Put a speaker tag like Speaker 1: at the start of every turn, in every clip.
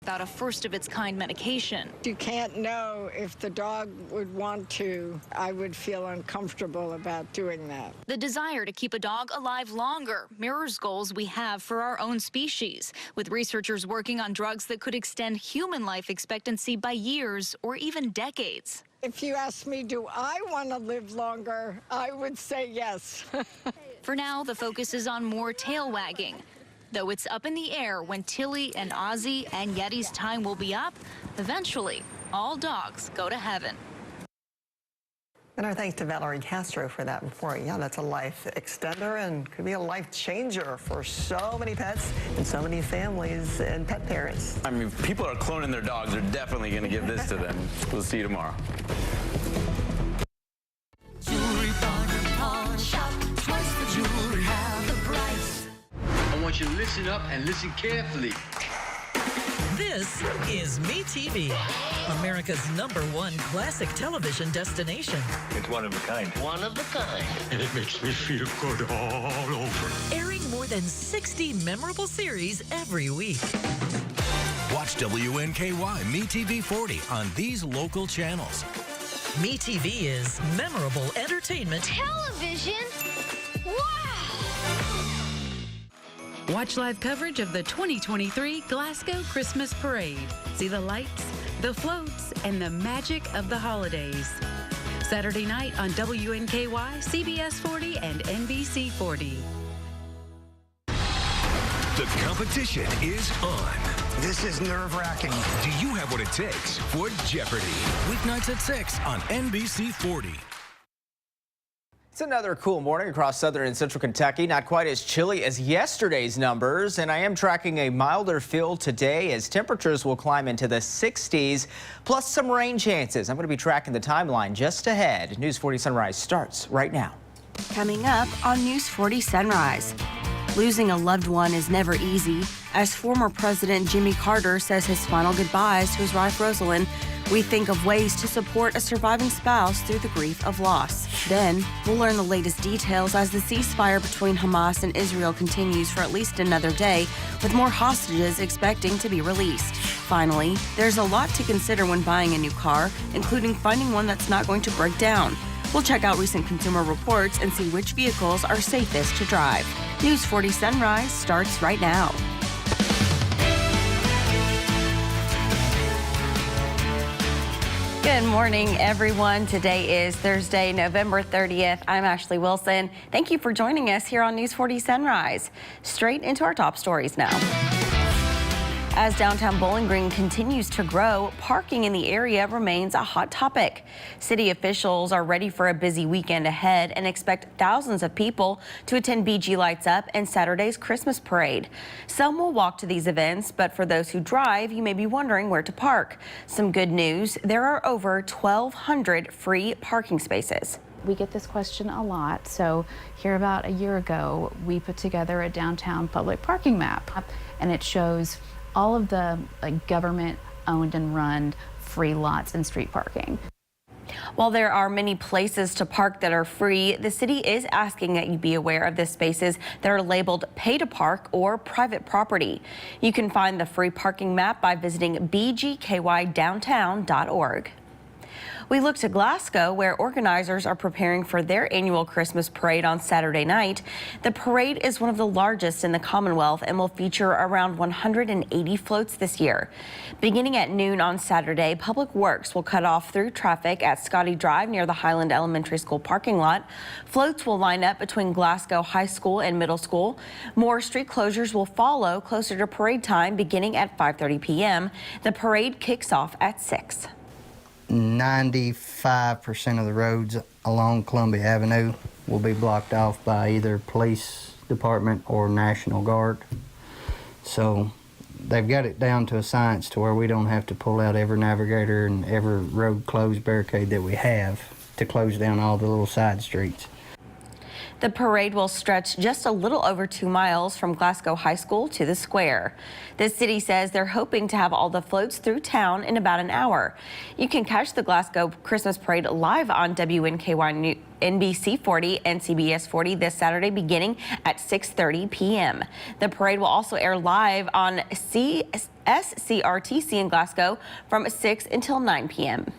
Speaker 1: without a first-of-its-kind medication.
Speaker 2: You can't know if the dog would want to. I would feel uncomfortable about doing that.
Speaker 1: The desire to keep a dog alive longer mirrors goals we have for our own species, with researchers working on drugs that could extend human life expectancy by years or even decades.
Speaker 2: If you ask me, do I want to live longer, I would say yes.
Speaker 1: For now, the focus is on more tail wagging, though it's up in the air when Tilly and Ozzy and Yeti's time will be up. Eventually, all dogs go to heaven.
Speaker 3: And our thanks to Valerie Castro for that report. Yeah, that's a life extender and could be a life changer for so many pets and so many families and pet parents.
Speaker 4: I mean, if people are cloning their dogs, they're definitely going to give this to them. We'll see you tomorrow.
Speaker 5: Jewelry bargain pawn shop, twice the jewelry, half the price.
Speaker 6: I want you to listen up and listen carefully.
Speaker 7: This is MeTV, America's #1 classic television destination.
Speaker 6: It's one of a kind.
Speaker 5: One of a kind.
Speaker 6: And it makes me feel good all over.
Speaker 7: Airing more than 60 memorable series every week.
Speaker 8: Watch WNKY MeTV 40 on these local channels.
Speaker 7: MeTV is memorable entertainment.
Speaker 9: Television? Wow!
Speaker 10: Watch live coverage of the 2023 Glasgow Christmas Parade. See the lights, the floats, and the magic of the holidays. Saturday night on WNKY, CBS 40, and NBC 40.
Speaker 8: The competition is on.
Speaker 11: This is nerve-wracking.
Speaker 8: Do you have what it takes for Jeopardy? Weeknights at 6 on NBC 40.
Speaker 12: It's another cool morning across southern and central Kentucky. Not quite as chilly as yesterday's numbers, and I am tracking a milder feel today as temperatures will climb into the 60s, plus some rain chances. I'm going to be tracking the timeline just ahead. News 40 Sunrise starts right now.
Speaker 13: Coming up on News 40 Sunrise. Losing a loved one is never easy. As former President Jimmy Carter says his final goodbyes to his wife Rosalind, we think of ways to support a surviving spouse through the grief of loss. Then, we'll learn the latest details as the ceasefire between Hamas and Israel continues for at least another day, with more hostages expecting to be released. Finally, there's a lot to consider when buying a new car, including finding one that's not going to break down. We'll check out recent consumer reports and see which vehicles are safest to drive. News 40 Sunrise starts right now. Good morning, everyone. Today is Thursday, November 30th. I'm Ashley Wilson. Thank you for joining us here on News 40 Sunrise. Straight into our top stories now. As downtown Bowling Green continues to grow, parking in the area remains a hot topic. City officials are ready for a busy weekend ahead and expect thousands of people to attend BG Lights Up and Saturday's Christmas Parade. Some will walk to these events, but for those who drive, you may be wondering where to park. Some good news, there are over 1,200 free parking spaces.
Speaker 14: We get this question a lot, so here about a year ago, we put together a downtown public parking map, and it shows all of the government-owned and run free lots and street parking.
Speaker 13: While there are many places to park that are free, the city is asking that you be aware of the spaces that are labeled pay to park or private property. You can find the free parking map by visiting bgkydowntown.org. We look to Glasgow, where organizers are preparing for their annual Christmas parade on Saturday night. The parade is one of the largest in the Commonwealth and will feature around 180 floats this year. Beginning at noon on Saturday, Public Works will cut off through traffic at Scotty Drive near the Highland Elementary School parking lot. Floats will line up between Glasgow High School and Middle School. More street closures will follow closer to parade time beginning at 5:30 p.m. The parade kicks off at 6.
Speaker 11: 95% of the roads along Columbia Avenue will be blocked off by either police department or National Guard. So they've got it down to a science to where we don't have to pull out every navigator and every road closed barricade that we have to close down all the little side streets.
Speaker 13: The parade will stretch just a little over 2 miles from Glasgow High School to the square. The city says they're hoping to have all the floats through town in about an hour. You can catch the Glasgow Christmas Parade live on WNKY NBC 40 and CBS 40 this Saturday beginning at 6:30 p.m. The parade will also air live on SCRTC in Glasgow from 6 until 9 p.m.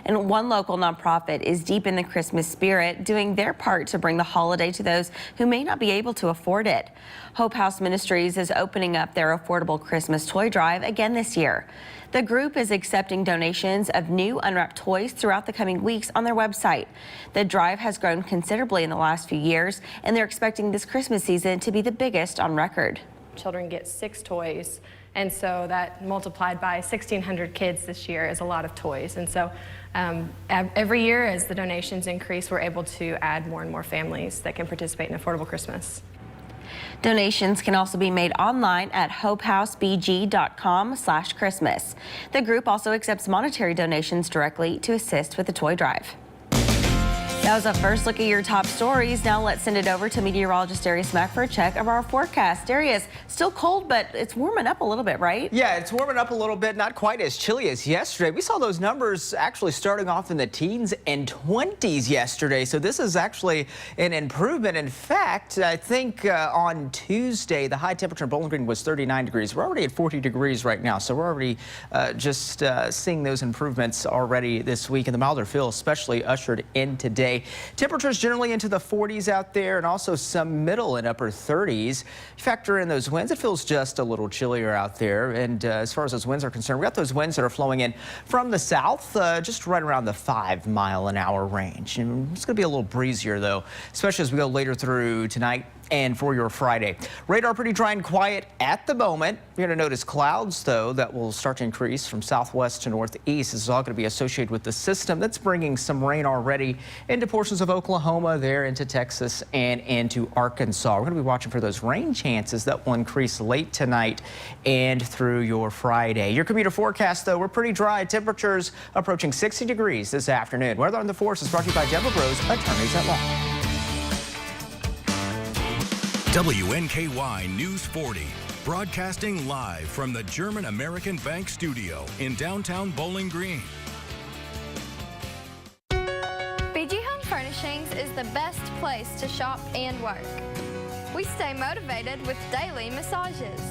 Speaker 13: And one local nonprofit is deep in the Christmas spirit, doing their part to bring the holiday to those who may not be able to afford it. Hope House Ministries is opening up their affordable Christmas toy drive again this year. The group is accepting donations of new unwrapped toys throughout the coming weeks on their website. The drive has grown considerably in the last few years, and they're expecting this Christmas season to be the biggest on record.
Speaker 15: Children get 6 toys, and so that multiplied by 1,600 kids this year is a lot of toys. And so every year as the donations increase, we're able to add more and more families that can participate in Affordable Christmas.
Speaker 13: Donations can also be made online at hopehousebg.com/Christmas. The group also accepts monetary donations directly to assist with the toy drive. That was a first look at your top stories. Now let's send it over to meteorologist Darius Mack for a check of our forecast. Darius, still cold, but it's warming up a little bit, right?
Speaker 12: Yeah, it's warming up a little bit, not quite as chilly as yesterday. We saw those numbers actually starting off in the teens and 20s yesterday, so this is actually an improvement. In fact, I think on Tuesday, the high temperature in Bowling Green was 39 degrees. We're already at 40 degrees right now, so we're already just seeing those improvements already this week, and the milder feel especially ushered in today. Temperatures generally into the 40s out there, and also some middle and upper 30s. Factor in those winds, it feels just a little chillier out there. And as far as those winds are concerned, we got those winds that are flowing in from the south, just right around the 5-mile-an-hour range. And it's going to be a little breezier, though, especially as we go later through tonight and for your Friday. Radar pretty dry and quiet at the moment. You're going to notice clouds, though, that will start to increase from southwest to northeast. This is all going to be associated with the system that's bringing some rain already into portions of Oklahoma, there into Texas and into Arkansas. We're going to be watching for those rain chances that will increase late tonight and through your Friday. Your commuter forecast, though, we're pretty dry. Temperatures approaching 60 degrees this afternoon. Weather on the Force is brought to you by Deborah Bros, attorneys at law.
Speaker 8: WNKY News 40, broadcasting live from the German American Bank studio in downtown Bowling Green.
Speaker 9: BG Home Furnishings is the best place to shop and work. We stay motivated with daily massages.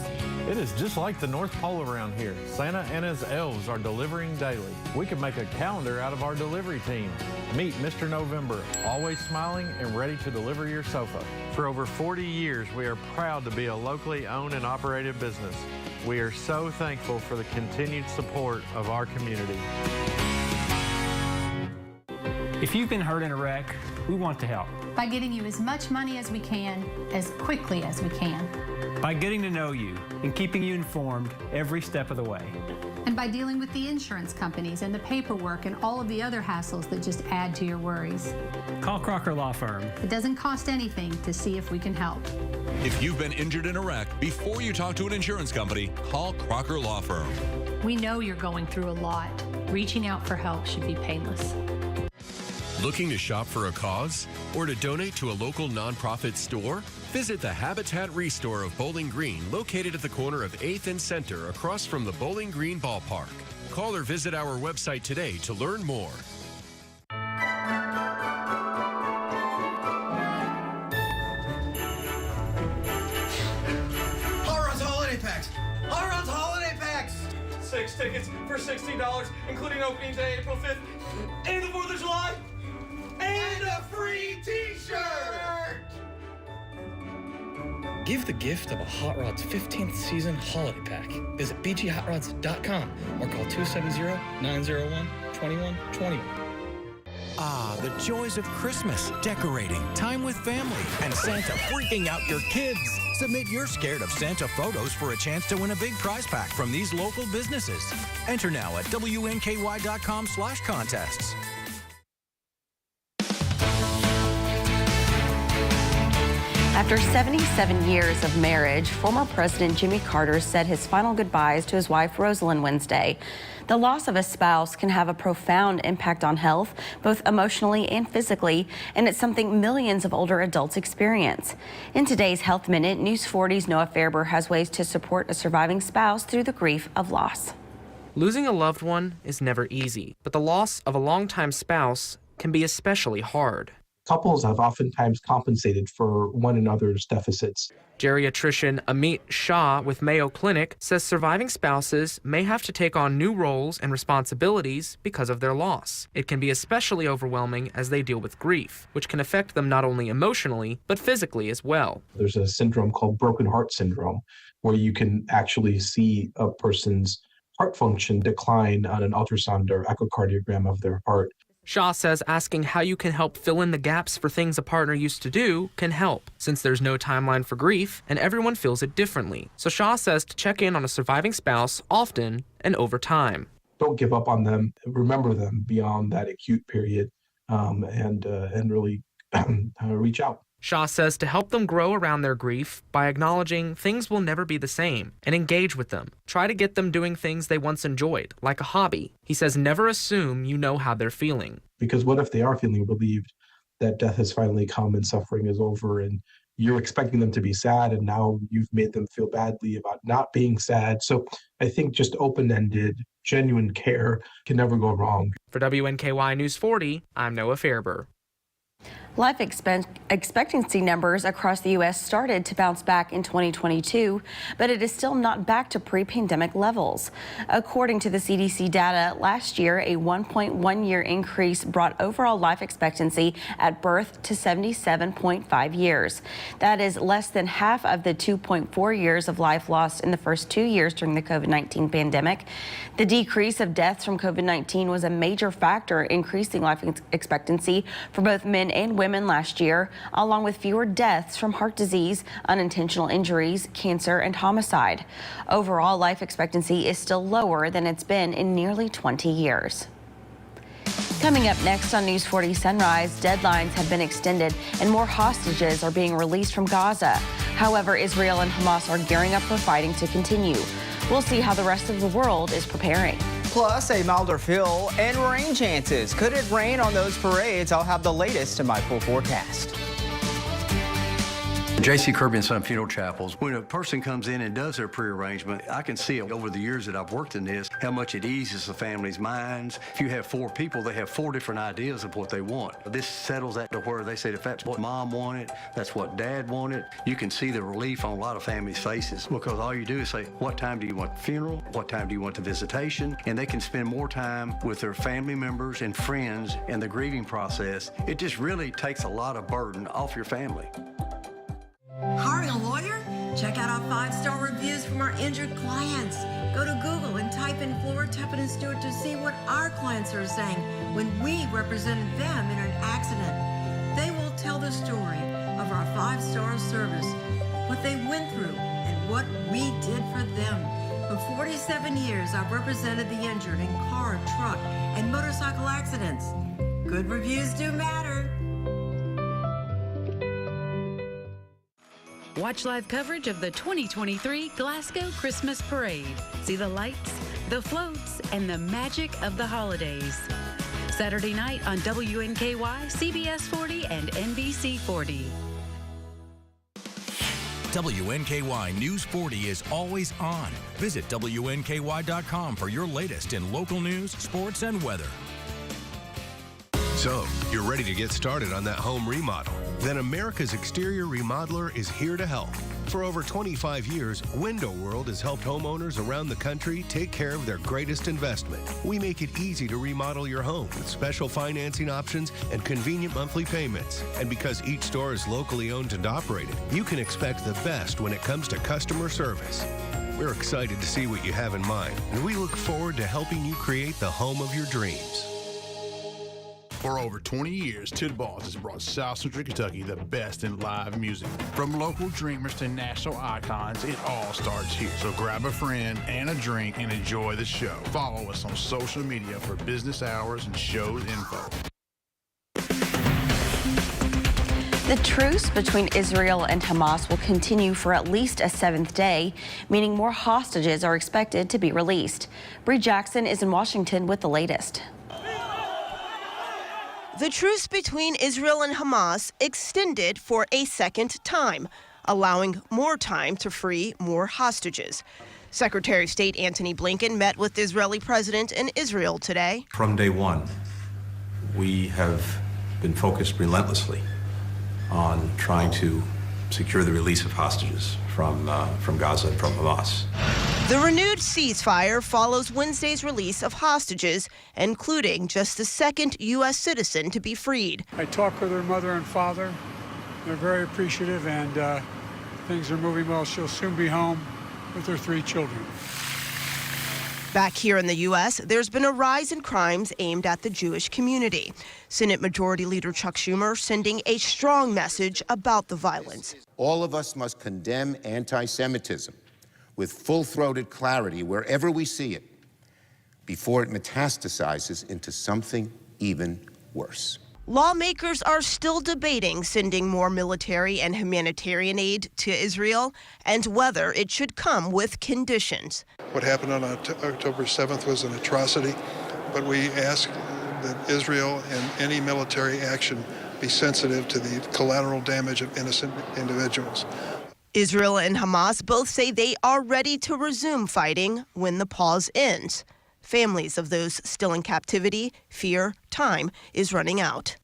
Speaker 16: It is just like the North Pole around here. Santa and his elves are delivering daily. We could make a calendar out of our delivery team. Meet Mr. November, always smiling and ready to deliver your sofa. For over 40 years, we are proud to be a locally owned and operated business. We are so thankful for the continued support of our community.
Speaker 17: If you've been hurt in a wreck, we want to help.
Speaker 18: By getting you as much money as we can, as quickly as we can.
Speaker 17: By getting to know you and keeping you informed every step of the way.
Speaker 18: And by dealing with the insurance companies and the paperwork and all of the other hassles that just add to your worries.
Speaker 17: Call Crocker Law Firm.
Speaker 18: It doesn't cost anything to see if we can help.
Speaker 19: If you've been injured in a wreck, before you talk to an insurance company, call Crocker Law Firm.
Speaker 18: We know you're going through a lot. Reaching out for help should be painless.
Speaker 19: Looking to shop for a cause or to donate to a local nonprofit store? Visit the Habitat Restore of Bowling Green, located at the corner of 8th and Center across from the Bowling Green Ballpark. Call or visit our website today to learn more.
Speaker 20: Hot Rod's Holiday Packs! Hot Rod's Holiday Packs!
Speaker 21: 6 tickets for $60, including opening day April 5th and the 4th of July. And a free t-shirt!
Speaker 22: Give the gift of a Hot Rods 15th season holiday pack. Visit bghotrods.com or call 270-901-2121.
Speaker 8: Ah, the joys of Christmas, decorating, time with family, and Santa freaking out your kids. Submit your Scared of Santa photos for a chance to win a big prize pack from these local businesses. Enter now at WNKY.com/contests.
Speaker 13: After 77 years of marriage, former President Jimmy Carter said his final goodbyes to his wife Rosalind Wednesday. The loss of a spouse can have a profound impact on health, both emotionally and physically, and it's something millions of older adults experience. In today's Health Minute, News 40's Noah Fairber has ways to support a surviving spouse through the grief of loss.
Speaker 23: Losing a loved one is never easy, but the loss of a longtime spouse can be especially hard.
Speaker 1: Couples have oftentimes compensated for one another's deficits.
Speaker 2: Geriatrician Amit Shah with Mayo Clinic says surviving spouses may have to take on new roles and responsibilities because of their loss. It can be especially overwhelming as they deal with grief, which can affect them not only emotionally, but physically as well.
Speaker 1: There's a syndrome called broken heart syndrome, where you can actually see a person's heart function decline on an ultrasound or echocardiogram of their heart.
Speaker 2: Shah says asking how you can help fill in the gaps for things a partner used to do can help, since there's no timeline for grief and everyone feels it differently. So Shah says to check in on a surviving spouse often and over time.
Speaker 1: Don't give up on them. Remember them beyond that acute period, and really reach out.
Speaker 2: Shah says to help them grow around their grief by acknowledging things will never be the same and engage with them. Try to get them doing things they once enjoyed, like a hobby. He says never assume you know how they're feeling.
Speaker 1: Because what if they are feeling relieved that death has finally come and suffering is over, and you're expecting them to be sad, and now you've made them feel badly about not being sad. So I think just open-ended, genuine care can never go wrong.
Speaker 2: For WNKY News 40, I'm Noah Fairber.
Speaker 13: Life expectancy numbers across the U.S. started to bounce back in 2022, but it is still not back to pre-pandemic levels. According to the CDC data, last year, a 1.1-year increase brought overall life expectancy at birth to 77.5 years. That is less than half of the 2.4 years of life lost in the first 2 years during the COVID-19 pandemic. The decrease of deaths from COVID-19 was a major factor increasing life expectancy for both men and women last year, along with fewer deaths from heart disease, unintentional injuries, cancer, and homicide. Overall, life expectancy is still lower than it's been in nearly 20 years. Coming up next on News 40 Sunrise, deadlines have been extended and more hostages are being released from Gaza. However, Israel and Hamas are gearing up for fighting to continue. We'll see how the rest of the world is preparing.
Speaker 12: Plus, a milder feel and rain chances. Could it rain on those parades? I'll have the latest in my full forecast.
Speaker 23: J.C. Kirby and Son Funeral Chapels, when a person comes in and does their pre-arrangement, I can see it over the years that I've worked in this, how much it eases the family's minds. If you have 4 people, they have 4 different ideas of what they want. This settles that to where they say if that's what mom wanted, that's what dad wanted. You can see the relief on a lot of families' faces, because all you do is say, what time do you want the funeral? What time do you want the visitation? And they can spend more time with their family members and friends in the grieving process. It just really takes a lot of burden off your family.
Speaker 24: Hiring a lawyer? Check out our 5-star reviews from our injured clients. Go to Google and type in Floor, Teppan and Stewart to see what our clients are saying when we represented them in an accident. They will tell the story of our 5-star service, what they went through, and what we did for them. For 47 years, I've represented the injured in car, truck, and motorcycle accidents. Good reviews do matter.
Speaker 10: Watch live coverage of the 2023 Glasgow Christmas Parade. See the lights, the floats, and the magic of the holidays. Saturday night on WNKY, CBS 40, and NBC 40.
Speaker 8: WNKY News 40 is always on. Visit WNKY.com for your latest in local news, sports, and weather.
Speaker 25: So, you're ready to get started on that home remodel? Then America's Exterior Remodeler is here to help. For over 25 years, Window World has helped homeowners around the country take care of their greatest investment. We make it easy to remodel your home with special financing options and convenient monthly payments. And because each store is locally owned and operated, you can expect the best when it comes to customer service. We're excited to see what you have in mind, and we look forward to helping you create the home of your dreams.
Speaker 26: For over 20 years, Tidballs has brought South Central Kentucky the best in live music. From local dreamers to national icons, it all starts here. So grab a friend and a drink and enjoy the show. Follow us on social media for business hours and shows info.
Speaker 13: The truce between Israel and Hamas will continue for at least a 7th day, meaning more hostages are expected to be released. Bree Jackson is in Washington with the latest.
Speaker 27: The truce between Israel and Hamas extended for a second time, allowing more time to free more hostages. Secretary of State Antony Blinken met with the Israeli president in Israel today.
Speaker 28: From day one, we have
Speaker 3: been focused relentlessly on trying to secure the release of hostages from Gaza and from Hamas.
Speaker 27: The renewed ceasefire follows Wednesday's release of hostages, including just the second U.S. citizen to be freed.
Speaker 4: I talked with her mother and father. They're very appreciative, and things are moving well. She'll soon be home with her 3 children.
Speaker 27: Back here in the U.S., there's been a rise in crimes aimed at the Jewish community. Senate Majority Leader Chuck Schumer sending a strong message about the violence.
Speaker 5: All of us must condemn anti-Semitism with full-throated clarity wherever we see it before it metastasizes into something even worse.
Speaker 27: Lawmakers are still debating sending more military and humanitarian aid to Israel and whether it should come with conditions.
Speaker 6: What happened on October 7th was an atrocity, but we ask that Israel and any military action be sensitive to the collateral damage of innocent individuals.
Speaker 27: Israel and Hamas both say they are ready to resume fighting when the pause ends. Families of those still in captivity fear time is running out.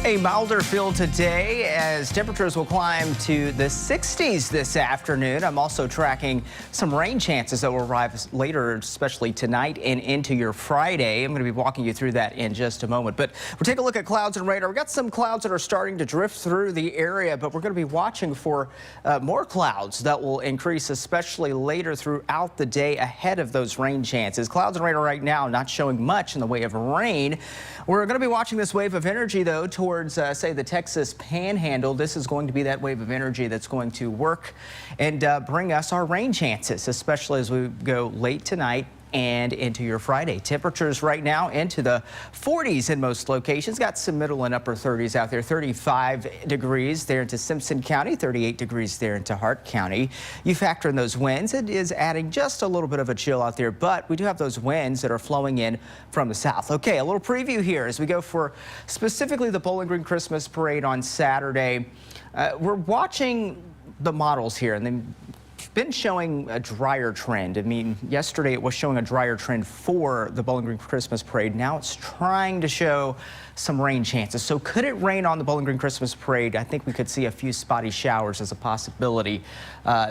Speaker 12: A milder feel today as temperatures will climb to the 60s this afternoon. I'm also tracking some rain chances that will arrive later, especially tonight and into your Friday. I'm going to be walking you through that in just a moment. But we'll take a look at clouds and radar. We've got some clouds that are starting to drift through the area, but we're going to be watching for more clouds that will increase, especially later throughout the day ahead of those rain chances. Clouds and radar right now not showing much in the way of rain. We're going to be watching this wave of energy, though, towards, say, the Texas Panhandle. This is going to be that wave of energy that's going to work and bring us our rain chances, especially as we go late tonight and into your Friday. Temperatures right now into the 40s in most locations. Got some middle and upper 30s out there. 35 degrees there into Simpson County, 38 degrees there into Hart County. You factor in those winds, it is adding just a little bit of a chill out there, but we do have those winds that are flowing in from the south. Okay, a little preview here as we go for specifically the Bowling Green Christmas Parade on Saturday. We're watching the models here, and they've been showing a drier trend. I mean, yesterday it was showing a drier trend for the Bowling Green Christmas Parade. Now it's trying to show some rain chances. So could it rain on the Bowling Green Christmas Parade? I think we could see a few spotty showers as a possibility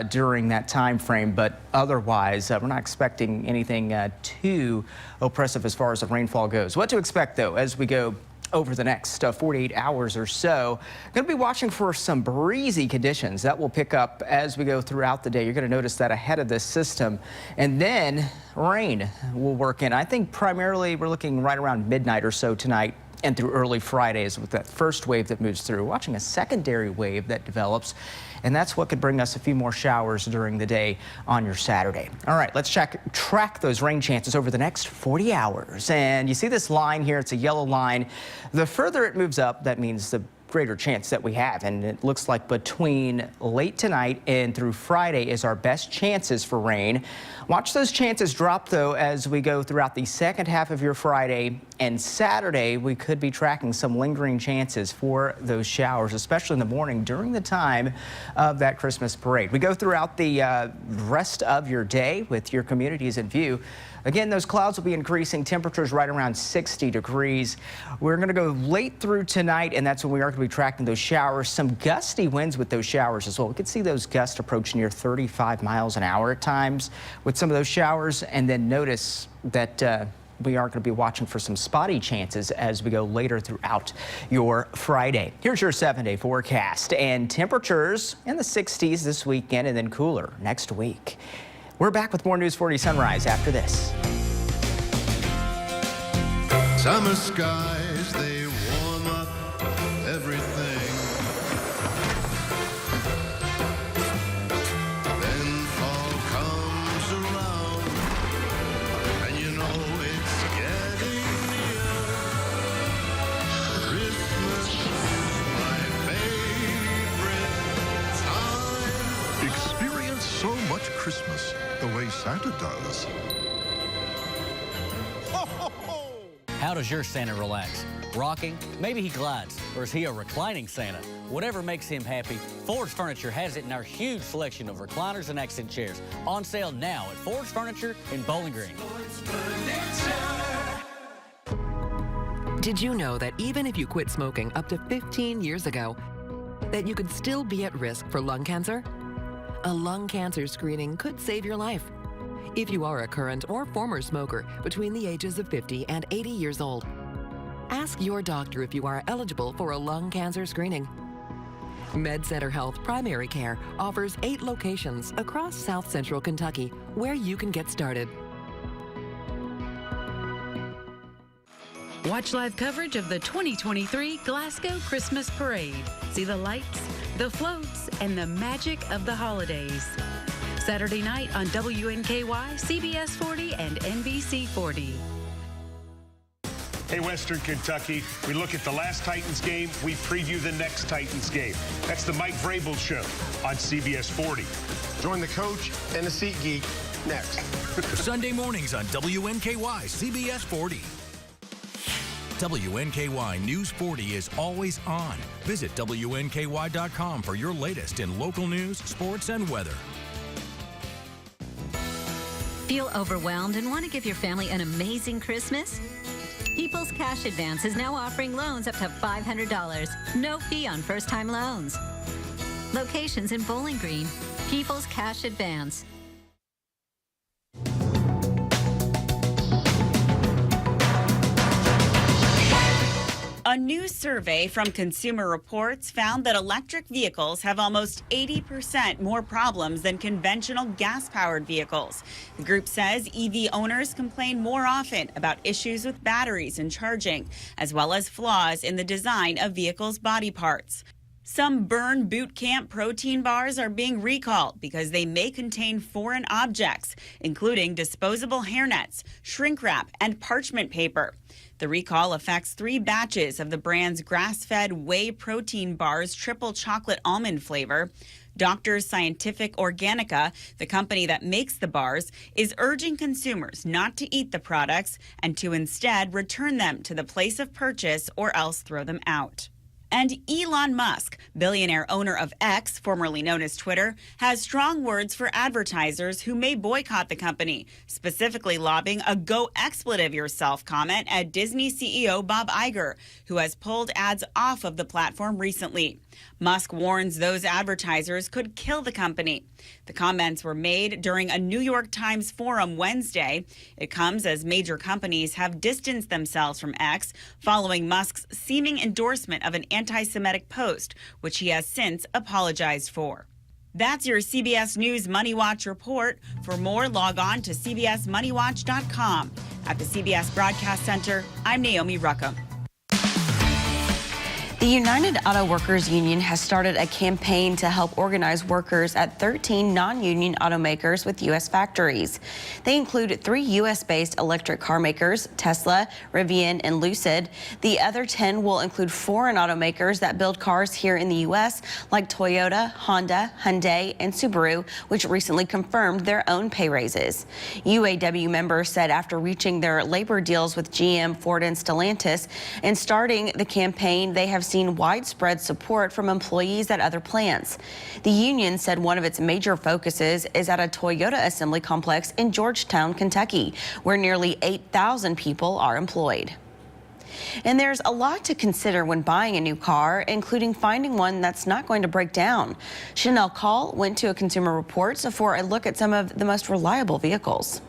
Speaker 12: during that time frame, but otherwise we're not expecting anything too oppressive as far as the rainfall goes. What to expect, though, as we go over the next 48 hours or so. Going to be watching for some breezy conditions that will pick up as we go throughout the day. You're going to notice that ahead of this system, and then rain will work in. I think primarily we're looking right around midnight or so tonight and through early Fridays with that first wave that moves through. Watching a secondary wave that develops, and that's what could bring us a few more showers during the day on your Saturday. All right, let's track those rain chances over the next 40 hours. And you see this line here, it's a yellow line. The further it moves up, that means the greater chance that we have, and it looks like between late tonight and through Friday is our best chances for rain. Watch those chances drop, though, as we go throughout the second half of your Friday and Saturday. We could be tracking some lingering chances for those showers, especially in the morning during the time of that Christmas parade. We go throughout the rest of your day with your communities in view. Again, those clouds will be increasing, temperatures right around 60 degrees. We're going to go late through tonight, and that's when we are going to be tracking those showers. Some gusty winds with those showers as well. We could see those gusts approaching near 35 miles an hour at times with some of those showers. And then notice that we are going to be watching for some spotty chances as we go later throughout your Friday. Here's your 7-day forecast, and temperatures in the 60s this weekend and then cooler next week. We're back with more News 40 Sunrise after this.
Speaker 7: Summer skies, they warm up everything. Then fall comes around, and you know it's getting near. Christmas is my favorite time.
Speaker 11: Experience so much Christmas the way Santa does.
Speaker 14: How does your Santa relax? Rocking? Maybe he glides. Or is he a reclining Santa? Whatever makes him happy, Ford's Furniture has it in our huge selection of recliners and accent chairs. On sale now at Ford's Furniture in Bowling Green.
Speaker 9: Did you know that even if you quit smoking up to 15 years ago, that you could still be at risk for lung cancer? A lung cancer screening could save your life. If you are a current or former smoker between the ages of 50 and 80 years old, ask your doctor if you are eligible for a lung cancer screening. MedCenter Health Primary Care offers 8 locations across South Central Kentucky where you can get started.
Speaker 10: Watch live coverage of the 2023 Glasgow Christmas Parade. See the lights, the floats, and the magic of the holidays. Saturday night on WNKY, CBS 40, and NBC 40.
Speaker 15: Hey, Western Kentucky, we look at the last Titans game, we preview the next Titans game. That's the Mike Vrabel Show on CBS 40.
Speaker 16: Join the coach and the SeatGeek next.
Speaker 8: Sunday mornings on WNKY, CBS 40. WNKY News 40 is always on. Visit WNKY.com for your latest in local news, sports, and weather.
Speaker 17: Feel overwhelmed and want to give your family an amazing Christmas? People's Cash Advance is now offering loans up to $500. No fee on first-time loans. Locations in Bowling Green. People's Cash Advance.
Speaker 18: A new survey from Consumer Reports found that electric vehicles have almost 80% more problems than conventional gas-powered vehicles. The group says EV owners complain more often about issues with batteries and charging, as well as flaws in the design of vehicles' body parts. Some Burn Boot Camp protein bars are being recalled because they may contain foreign objects, including disposable hairnets, shrink wrap, and parchment paper. The recall affects 3 batches of the brand's grass-fed whey protein bars triple chocolate almond flavor. Doctors Scientific Organica, the company that makes the bars, is urging consumers not to eat the products and to instead return them to the place of purchase or else throw them out. And Elon Musk, billionaire owner of X, formerly known as Twitter, has strong words for advertisers who may boycott the company, specifically lobbing a "go expletive yourself" comment at Disney CEO Bob Iger, who has pulled ads off of the platform recently. Musk warns those advertisers could kill the company. The comments were made during a New York Times forum Wednesday. It comes as major companies have distanced themselves from X following Musk's seeming endorsement of an anti-Semitic post, which he has since apologized for. That's your CBS News Money Watch report. For more, log on to cbsmoneywatch.com. At the CBS Broadcast Center, I'm Naomi Ruckham.
Speaker 13: The United Auto Workers Union has started a campaign to help organize workers at 13 non-union automakers with U.S. factories. They include 3 U.S.-based electric car makers, Tesla, Rivian, and Lucid. The other 10 will include foreign automakers that build cars here in the U.S., like Toyota, Honda, Hyundai, and Subaru, which recently confirmed their own pay raises. UAW members said after reaching their labor deals with GM, Ford, and Stellantis and starting the campaign, they have seen widespread support from employees at other plants. The union said one of its major focuses is at a Toyota assembly complex in Georgetown, Kentucky, where nearly 8,000 people are employed. And there's a lot to consider when buying a new car, including finding one that's not going to break down. Chanel Call went to a Consumer Reports for a look at some of the most reliable vehicles.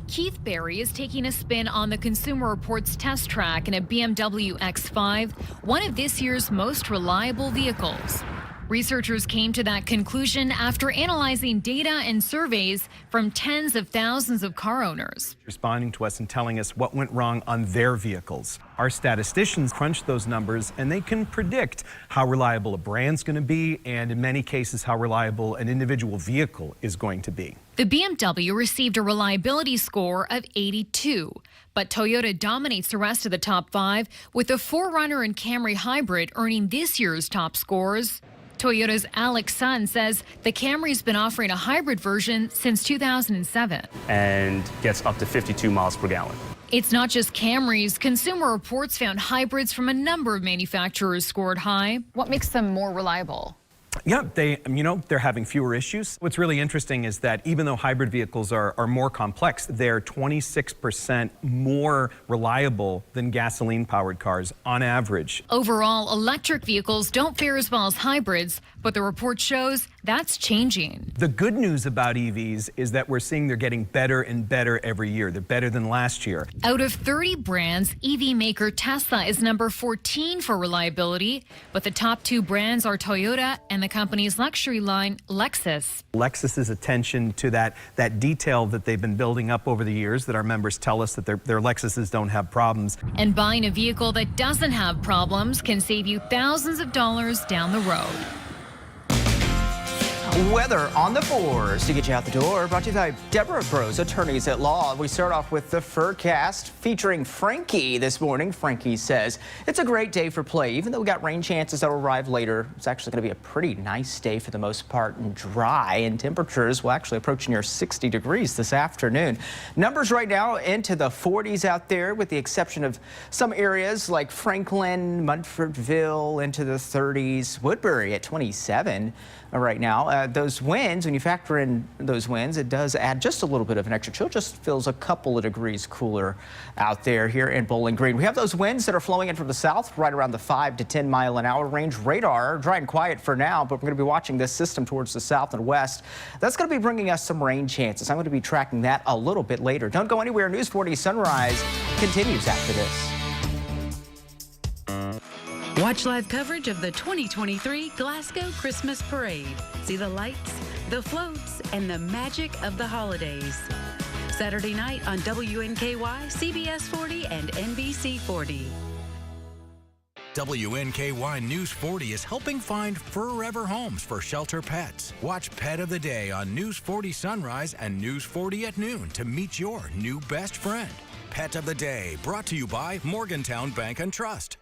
Speaker 19: Keith Berry is taking a spin on the Consumer Reports test track in a BMW X5, one of this year's most reliable vehicles. Researchers came to that conclusion after analyzing data and surveys from tens of thousands of car owners.
Speaker 20: Responding to us and telling us what went wrong on their vehicles. Our statisticians crunch those numbers and they can predict how reliable a brand's going to be and in many cases how reliable an individual vehicle is going to be.
Speaker 19: The BMW received a reliability score of 82, but Toyota dominates the rest of the top 5, with the 4Runner and Camry hybrid earning this year's top scores. Toyota's Alex Sun says the Camry's been offering a hybrid version since 2007.
Speaker 28: And gets up to 52 miles per gallon.
Speaker 19: It's not just Camrys. Consumer Reports found hybrids from a number of manufacturers scored high.
Speaker 29: What makes them more reliable?
Speaker 20: Yeah, they're having fewer issues. What's really interesting is that even though hybrid vehicles are more complex, they're 26% more reliable than gasoline-powered cars on average.
Speaker 19: Overall, electric vehicles don't fare as well as hybrids, but the report shows that's changing.
Speaker 20: The good news about EVs is that we're seeing they're getting better and better every year. They're better than last year.
Speaker 19: Out of 30 brands, EV maker Tesla is number 14 for reliability, but the top 2 brands are Toyota and the company's luxury line, Lexus.
Speaker 20: Lexus's attention to that detail that they've been building up over the years, that our members tell us that their Lexuses don't have problems.
Speaker 19: And buying a vehicle that doesn't have problems can save you thousands of dollars down the road.
Speaker 12: Weather on the 4s to get you out the door. Brought to you by Deborah Bros, attorneys at law. We start off with the forecast featuring Frankie this morning. Frankie says it's a great day for play. Even though we got rain chances that will arrive later, it's actually going to be a pretty nice day for the most part and dry. And temperatures will actually approach near 60 degrees this afternoon. Numbers right now into the 40s out there, with the exception of some areas like Franklin, Munfordville into the 30s, Woodbury at 27 right now. Those winds, when you factor in those winds, it does add just a little bit of an extra chill. Just feels a couple of degrees cooler out there here in Bowling Green. We have those winds that are flowing in from the south, right around the 5 to 10 mile an hour range. Radar dry and quiet for now, but we're going to be watching this system towards the south and west. That's going to be bringing us some rain chances. I'm going to be tracking that a little bit later. Don't go anywhere. News 40 Sunrise continues after this.
Speaker 10: Watch live coverage of the 2023 Glasgow Christmas Parade. See the lights, the floats, and the magic of the holidays. Saturday night on WNKY, CBS 40, and NBC 40.
Speaker 8: WNKY News 40 is helping find forever homes for shelter pets. Watch Pet of the Day on News 40 Sunrise and News 40 at noon to meet your new best friend. Pet of the Day, brought to you by Morgantown Bank and Trust.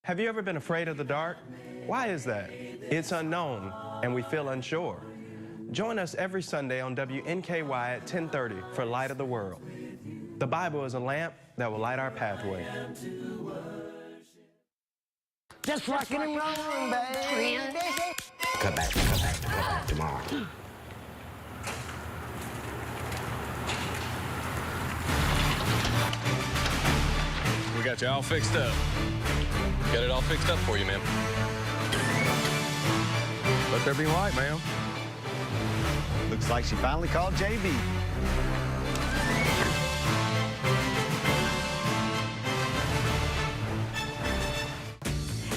Speaker 16: Have you ever been afraid of the dark? Why is that? It's unknown, and we feel unsure. Join us every Sunday on WNKY at 10:30 for Light of the World. The Bible is a lamp that will light our pathway.
Speaker 7: Just rockin' and rollin', baby.
Speaker 5: Come back tomorrow.
Speaker 1: We got you all fixed up. Got it all fixed up for you, ma'am.
Speaker 16: Let there be light, ma'am.
Speaker 2: Looks like she finally called JB.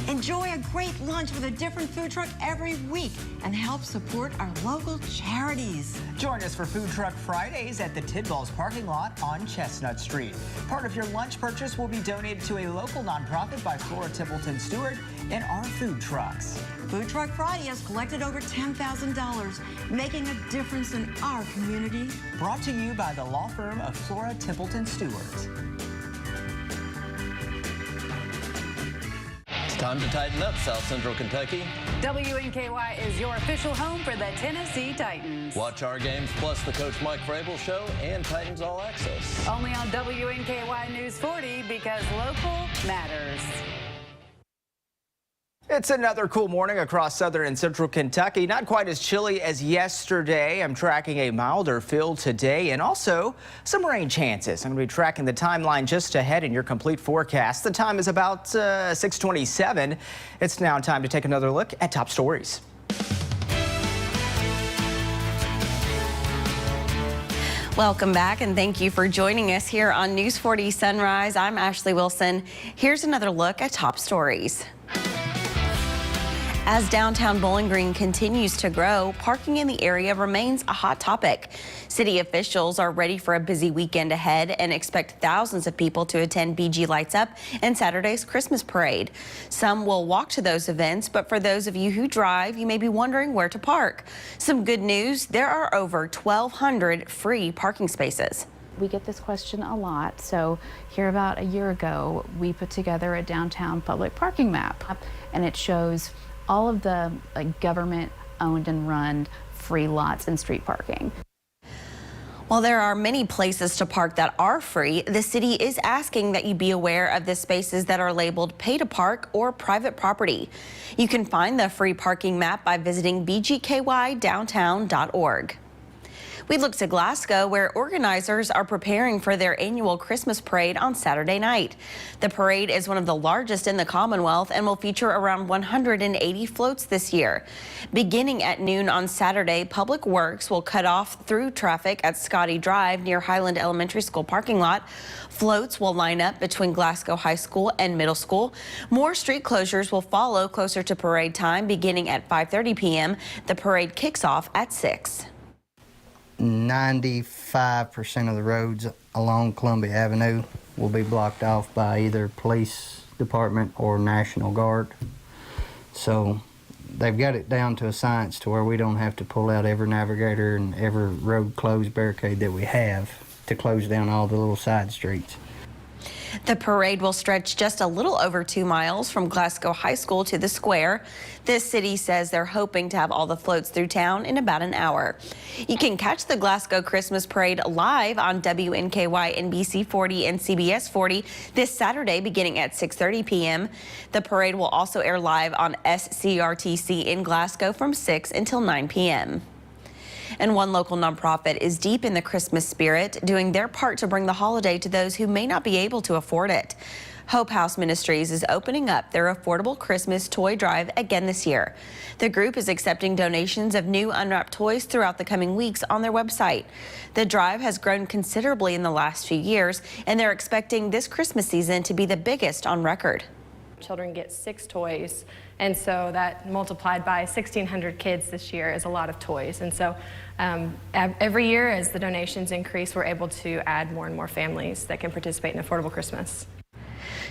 Speaker 21: Enjoy a great lunch with a different food truck every week and help support our local charities.
Speaker 12: Join us for Food Truck Fridays at the Tidballs parking lot on Chestnut Street. Part of your lunch purchase will be donated to a local nonprofit by Flora Templeton Stewart and our food trucks.
Speaker 21: Food Truck Friday has collected over $10,000, making a difference in our community.
Speaker 12: Brought to you by the law firm of Flora Templeton Stewart.
Speaker 1: Time to tighten up, South Central Kentucky.
Speaker 10: WNKY is your official home for the Tennessee Titans.
Speaker 1: Watch our games plus the Coach Mike Vrabel Show and Titans All Access.
Speaker 10: Only on WNKY News 40, because local matters.
Speaker 12: It's another cool morning across southern and central Kentucky. Not quite as chilly as yesterday. I'm tracking a milder feel today and also some rain chances. I'm going to be tracking the timeline just ahead in your complete forecast. The time is about 6:27. It's now time to take another look at top stories.
Speaker 13: Welcome back, and thank you for joining us here on News 40 Sunrise. I'm Ashley Wilson. Here's another look at top stories. As downtown Bowling Green continues to grow, parking in the area remains a hot topic. City officials are ready for a busy weekend ahead and expect thousands of people to attend BG Lights Up and Saturday's Christmas Parade. Some will walk to those events, but for those of you who drive, you may be wondering where to park. Some good news, there are over 1,200 free parking spaces.
Speaker 22: We get this question a lot, so here about a year ago, we put together a downtown public parking map, and it shows all of the government owned and run free lots and street parking.
Speaker 13: While there are many places to park that are free, the city is asking that you be aware of the spaces that are labeled pay to park or private property. You can find the free parking map by visiting bgkydowntown.org. We look to Glasgow, where organizers are preparing for their annual Christmas parade on Saturday night. The parade is one of the largest in the Commonwealth and will feature around 180 floats this year. Beginning at noon on Saturday, Public Works will cut off through traffic at Scotty Drive near Highland Elementary School parking lot. Floats will line up between Glasgow High School and Middle School. More street closures will follow closer to parade time, beginning at 5:30 p.m. The parade kicks off at 6.
Speaker 3: 95% of the roads along Columbia Avenue will be blocked off by either police department or National Guard. So they've got it down to a science to where we don't have to pull out every navigator and every road closed barricade that we have to close down all the little side streets.
Speaker 13: The parade will stretch just a little over 2 miles from Glasgow High School to the square. The city says they're hoping to have all the floats through town in about an hour. You can catch the Glasgow Christmas Parade live on WNKY, NBC 40 and CBS 40 this Saturday beginning at 6:30 p.m. The parade will also air live on SCRTC in Glasgow from 6 until 9 p.m. And one local nonprofit is deep in the Christmas spirit, doing their part to bring the holiday to those who may not be able to afford it. Hope House Ministries is opening up their affordable Christmas toy drive again this year. The group is accepting donations of new unwrapped toys throughout the coming weeks on their website. The drive has grown considerably in the last few years, and they're expecting this Christmas season to be the biggest on record.
Speaker 4: Children get 6 toys, and so that multiplied by 1,600 kids this year is a lot of toys. And so every year as the donations increase, we're able to add more and more families that can participate in Affordable Christmas.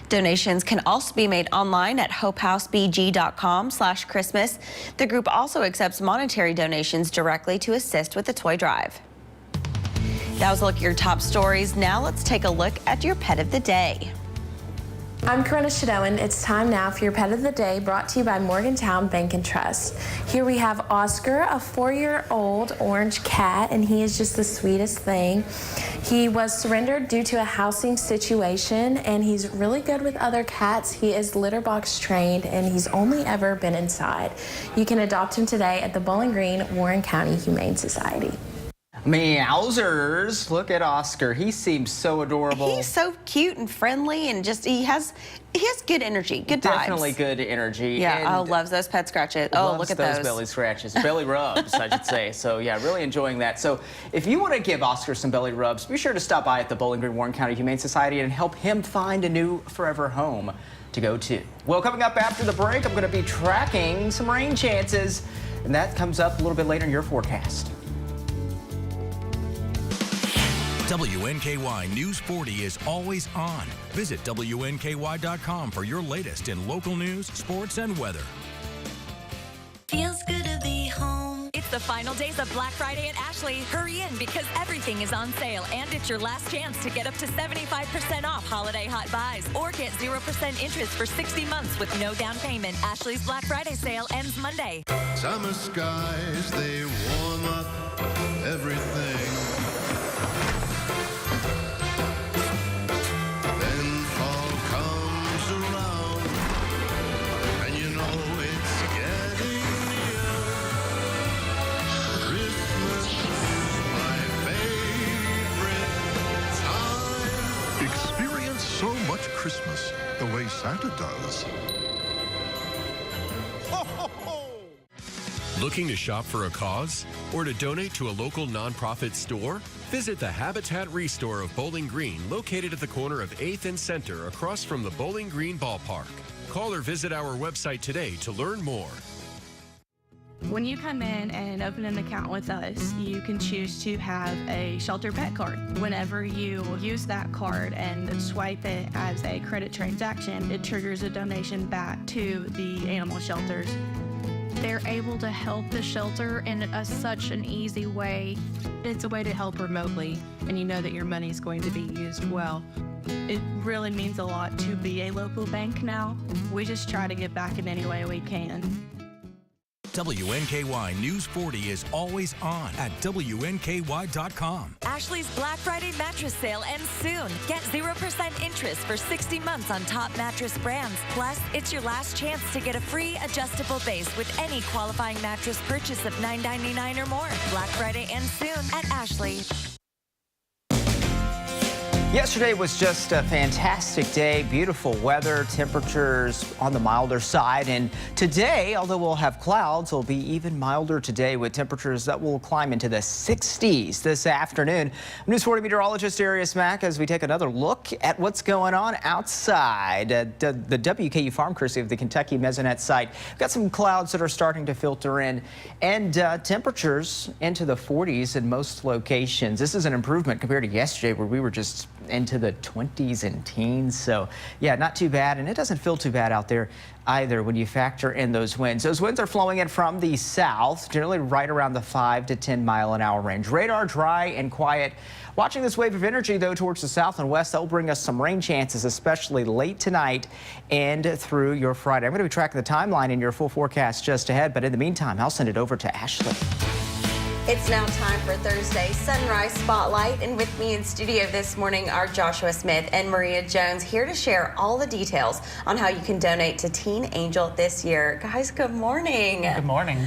Speaker 13: Donations can also be made online at hopehousebg.com/Christmas. The group also accepts monetary donations directly to assist with the toy drive. That was a look at your top stories. Now let's take a look at your pet of the day.
Speaker 6: I'm Corinna Shadowan. It's time now for your Pet of the Day, brought to you by Morgantown Bank and Trust. Here we have Oscar, a 4-year-old orange cat, and he is just the sweetest thing. He was surrendered due to a housing situation, and he's really good with other cats. He is litter box trained, and he's only ever been inside. You can adopt him today at the Bowling Green Warren County Humane Society.
Speaker 12: Meowsers, look at Oscar. He seems so adorable.
Speaker 13: He's so cute and friendly, and just he has good energy, good vibes.
Speaker 12: Definitely good energy.
Speaker 13: Yeah, loves those pet scratches. Oh, look at those
Speaker 12: belly scratches, belly rubs, I should say. So yeah, really enjoying that. So if you want to give Oscar some belly rubs, be sure to stop by at the Bowling Green Warren County Humane Society and help him find a new forever home to go to. Well, coming up after the break, I'm going to be tracking some rain chances, and that comes up a little bit later in your forecast.
Speaker 8: WNKY News 40 is always on. Visit WNKY.com for your latest in local news, sports, and weather.
Speaker 23: Feels good to be home. It's the final days of Black Friday at Ashley. Hurry in because everything is on sale, and it's your last chance to get up to 75% off holiday hot buys or get 0% interest for 60 months with no down payment. Ashley's Black Friday sale ends Monday.
Speaker 11: Summer skies, they warm up everything. So much Christmas the way Santa does.
Speaker 24: Looking to shop for a cause or to donate to a local nonprofit store? Visit the Habitat Restore of Bowling Green, located at the corner of 8th and Center across from the Bowling Green Ballpark. Call or visit our website today to learn more.
Speaker 25: When you come in and open an account with us, you can choose to have a shelter pet card. Whenever you use that card and swipe it as a credit transaction, it triggers a donation back to the animal shelters.
Speaker 26: They're able to help the shelter in such an easy way.
Speaker 25: It's a way to help remotely, and you know that your money is going to be used well. It really means a lot to be a local bank now. We just try to give back in any way we can.
Speaker 8: WNKY News 40 is always on at WNKY.com.
Speaker 23: Ashley's Black Friday mattress sale ends soon. Get 0% interest for 60 months on top mattress brands. Plus, it's your last chance to get a free adjustable base with any qualifying mattress purchase of $9.99 or more. Black Friday ends soon at Ashley.
Speaker 12: Yesterday was just a fantastic day, beautiful weather, temperatures on the milder side. And today, although we'll have clouds, it'll be even milder today with temperatures that will climb into the 60s this afternoon. News 40 meteorologist Darius Mack as we take another look at what's going on outside. The WKU Farm courtesy of the Kentucky Mesonet site. We've got some clouds that are starting to filter in and temperatures into the 40s in most locations. This is an improvement compared to yesterday where we were just into the 20s and teens. So yeah, not too bad. And it doesn't feel too bad out there either when you factor in those winds. Those winds are flowing in from the south, generally right around the 5 to 10 mile an hour range. Radar dry and quiet. Watching this wave of energy though towards the south and west, that will bring us some rain chances, especially late tonight and through your Friday. I'm going to be tracking the timeline in your full forecast just ahead. But in the meantime, I'll send it over to Ashley.
Speaker 13: It's now time for Thursday Sunrise Spotlight, and with me in studio this morning are Joshua Smith and Maria Jones, here to share all the details on how you can donate to Teen Angel this year. Guys, good morning.
Speaker 9: Good morning.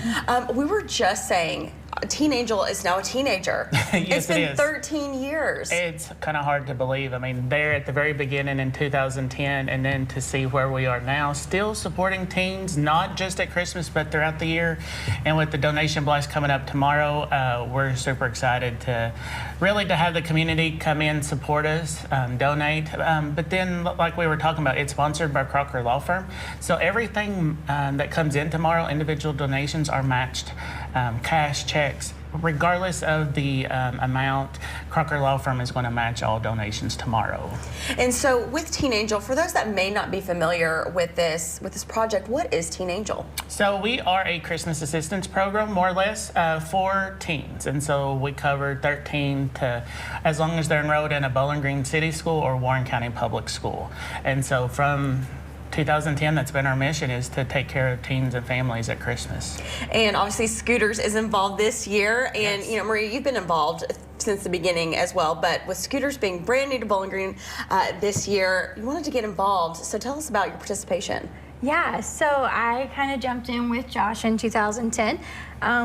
Speaker 13: We were just saying, Teen Angel is now a teenager.
Speaker 9: Yes,
Speaker 13: it's been
Speaker 9: it is.
Speaker 13: 13 years.
Speaker 9: It's kind of hard to believe. I mean, there at the very beginning in 2010, and then to see where we are now, still supporting teens, not just at Christmas, but throughout the year. And with the donation blast coming up tomorrow, we're super excited to have the community come in, support us, donate. But then, like we were talking about, it's sponsored by Crocker Law Firm. So everything that comes in tomorrow, individual donations are matched, cash, checks. Regardless of the amount, Crocker Law Firm is going to match all donations tomorrow.
Speaker 13: And so with Teen Angel, for those that may not be familiar with this project, what is Teen Angel?
Speaker 9: So we are a Christmas assistance program, more or less, for teens. And so we cover 13 to, as long as they're enrolled in a Bowling Green City School or Warren County Public School. And so from 2010, that's been our mission, is to take care of teens and families at Christmas.
Speaker 13: And obviously Scooters is involved this year, and you know, Maria, you've been involved since the beginning as well, but with Scooters being brand new to Bowling Green this year, you wanted to get involved. So tell us about your participation.
Speaker 14: Yeah, so I kind of jumped in with Josh in 2010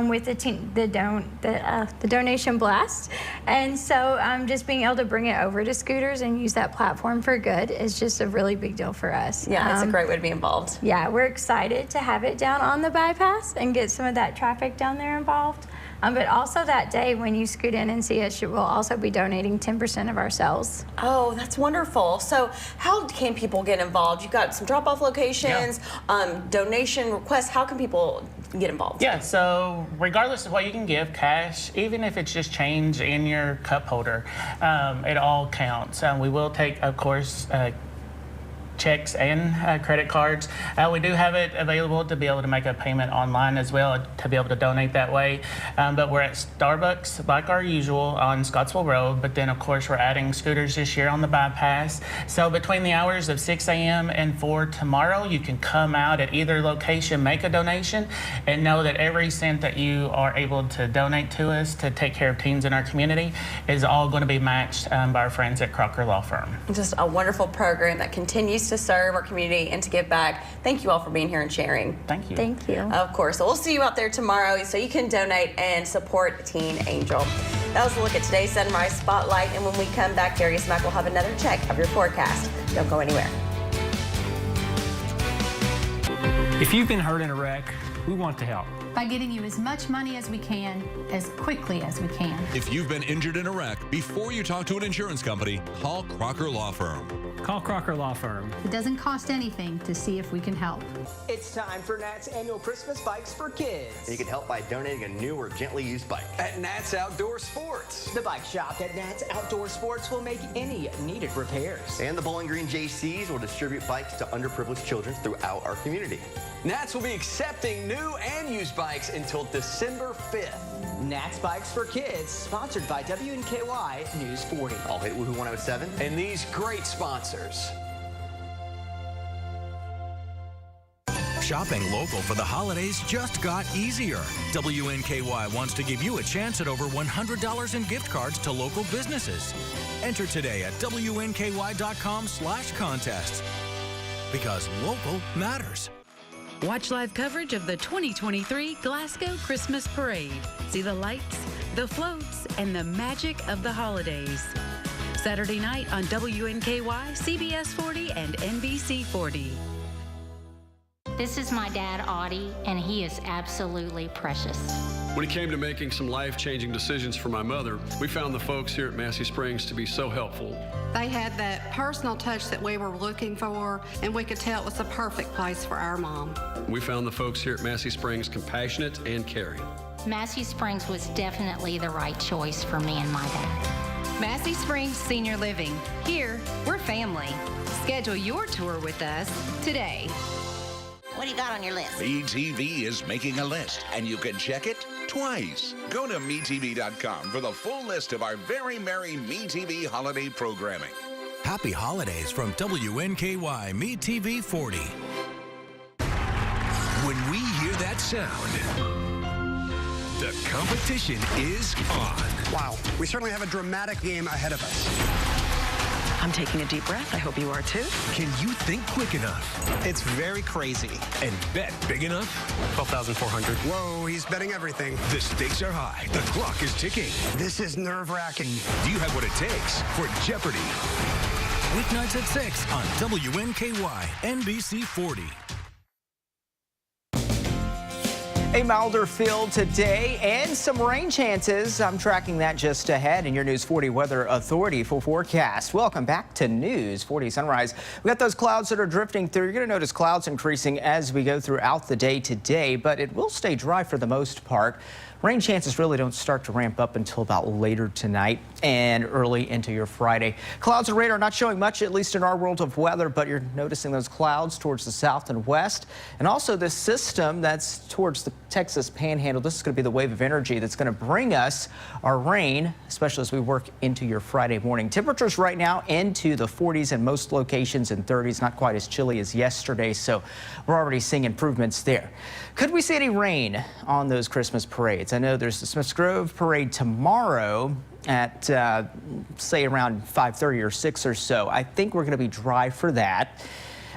Speaker 14: with the donation blast, and so just being able to bring it over to Scooters and use that platform for good is just a really big deal for us.
Speaker 13: Yeah, it's a great way to be involved.
Speaker 14: Yeah, we're excited to have it down on the bypass and get some of that traffic down there involved. But also that day when you scoot in and see us, we'll also be donating 10% of our sales.
Speaker 13: Oh, that's wonderful. So how can people get involved? You've got some drop-off locations, donation requests. How can people get involved?
Speaker 9: Yeah, so regardless of what you can give, cash, even if it's just change in your cup holder, it all counts. We will take, of course, checks and credit cards. We do have it available to be able to make a payment online as well, to be able to donate that way. But we're at Starbucks like our usual on Scottsville Road, but then of course we're adding Scooters this year on the bypass. So between the hours of 6 a.m. and 4 tomorrow, you can come out at either location, make a donation, and know that every cent that you are able to donate to us to take care of teens in our community is all going to be matched by our friends at Crocker Law Firm.
Speaker 13: Just a wonderful program that continues to serve our community and to give back. Thank you all for being here and sharing.
Speaker 9: Thank you.
Speaker 14: Thank you.
Speaker 13: Of course. So we'll see you out there tomorrow so you can donate and support Teen Angel. That was a look at today's Sunrise Spotlight, and when we come back, Darius Mack will have another check of your forecast. Don't go anywhere.
Speaker 15: If you've been hurt in a wreck, we want to help.
Speaker 17: By getting you as much money as we can, as quickly as we can.
Speaker 18: If you've been injured in a wreck, before you talk to an insurance company, call Crocker Law Firm.
Speaker 15: Call Crocker Law Firm.
Speaker 17: It doesn't cost anything to see if we can help.
Speaker 12: It's time for Nat's annual Christmas Bikes for Kids.
Speaker 20: You can help by donating a new or gently used bike.
Speaker 12: At Nat's Outdoor Sports. The bike shop at Nat's Outdoor Sports will make any needed repairs.
Speaker 20: And the Bowling Green JCs will distribute bikes to underprivileged children throughout our community.
Speaker 27: Nat's will be accepting new and used bikes until December 5th.
Speaker 12: Nat's Bikes for Kids, sponsored by WNKY News 40.
Speaker 20: I'll hit Woohoo 107.
Speaker 27: And these great sponsors.
Speaker 8: Shopping local for the holidays just got easier. WNKY wants to give you a chance at over $100 in gift cards to local businesses. Enter today at WNKY.com/contests. Because local matters.
Speaker 10: Watch live coverage of the 2023 Glasgow Christmas Parade. See the lights, the floats, and the magic of the holidays. Saturday night on WNKY, CBS 40, and NBC 40.
Speaker 1: This is my dad, Audie, and he is absolutely precious.
Speaker 2: When it came to making some life-changing decisions for my mother, we found the folks here at Massey Springs to be so helpful.
Speaker 5: They had that personal touch that we were looking for, and we could tell it was the perfect place for our mom.
Speaker 2: We found the folks here at Massey Springs compassionate and caring.
Speaker 1: Massey Springs was definitely the right choice for me and my dad.
Speaker 7: Massey Springs Senior Living. Here, we're family. Schedule your tour with us today.
Speaker 16: What do you got on your list?
Speaker 19: MeTV is making a list, and you can check it twice. Go to MeTV.com for the full list of our very merry MeTV holiday programming.
Speaker 8: Happy holidays from WNKY MeTV 40. When we hear that sound, the competition is on.
Speaker 21: Wow, we certainly have a dramatic game ahead of us.
Speaker 28: I'm taking a deep breath. I hope you are too.
Speaker 8: Can you think quick enough?
Speaker 21: It's very crazy.
Speaker 8: And bet big enough?
Speaker 21: 12,400. Whoa, he's betting everything.
Speaker 8: The stakes are high. The clock is ticking.
Speaker 21: This is nerve-wracking.
Speaker 8: Do you have what it takes for Jeopardy? Weeknights at 6 on WNKY NBC 40.
Speaker 12: A milder field today and some rain chances. I'm tracking that just ahead in your News 40 Weather Authority full forecast. Welcome back to News 40 Sunrise. We got those clouds that are drifting through. You're going to notice clouds increasing as we go throughout the day today, but it will stay dry for the most part. Rain chances really don't start to ramp up until about later tonight and early into your Friday. Clouds and radar not showing much, at least in our world of weather, but you're noticing those clouds towards the south and west. And also this system that's towards the Texas Panhandle. This is going to be the wave of energy that's going to bring us our rain, especially as we work into your Friday morning. Temperatures right now into the 40s in most locations and 30s, not quite as chilly as yesterday, so we're already seeing improvements there. Could we see any rain on those Christmas parades? I know there's the Smiths Grove parade tomorrow at, say, around 5:30 or 6 or so. I think we're going to be dry for that.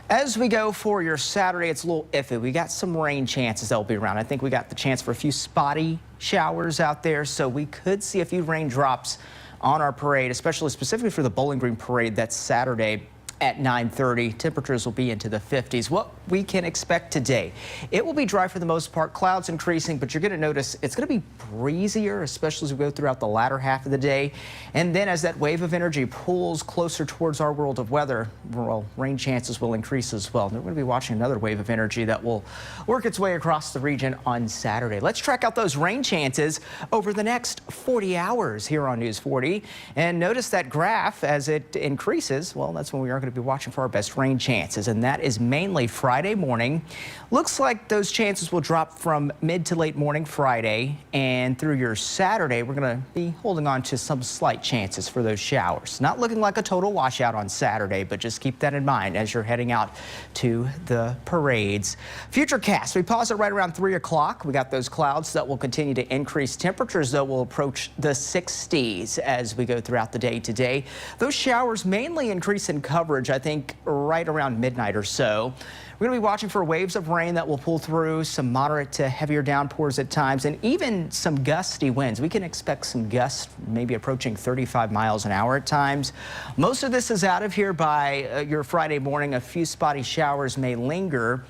Speaker 12: As we go for your Saturday, it's a little iffy. We got some rain chances that'll be around. I think we got the chance for a few spotty showers out there, so we could see a few raindrops on our parade, especially specifically for the Bowling Green parade. That's Saturday at 9:30. Temperatures will be into the 50s. What we can expect today, it will be dry for the most part, clouds increasing, but you're going to notice it's going to be breezier, especially as we go throughout the latter half of the day. And then as that wave of energy pulls closer towards our world of weather, well, rain chances will increase as well. And we're going to be watching another wave of energy that will work its way across the region on Saturday. Let's track out those rain chances over the next 40 hours here on News 40. And notice that graph as it increases. Well, that's when we are going to be watching for our best rain chances, and that is mainly Friday morning. Looks like those chances will drop from mid to late morning Friday, and through your Saturday we're going to be holding on to some slight chances for those showers. Not looking like a total washout on Saturday, but just keep that in mind as you're heading out to the parades. Futurecast, we pause it right around 3 o'clock. We got those clouds that will continue to increase. Temperatures though will approach the 60s as we go throughout the day today. Those showers mainly increase in coverage, I think, right around midnight or so. We're going to be watching for waves of rain that will pull through, some moderate to heavier downpours at times, and even some gusty winds. We can expect some gusts maybe approaching 35 miles an hour at times. Most of this is out of here by your Friday morning. A few spotty showers may linger.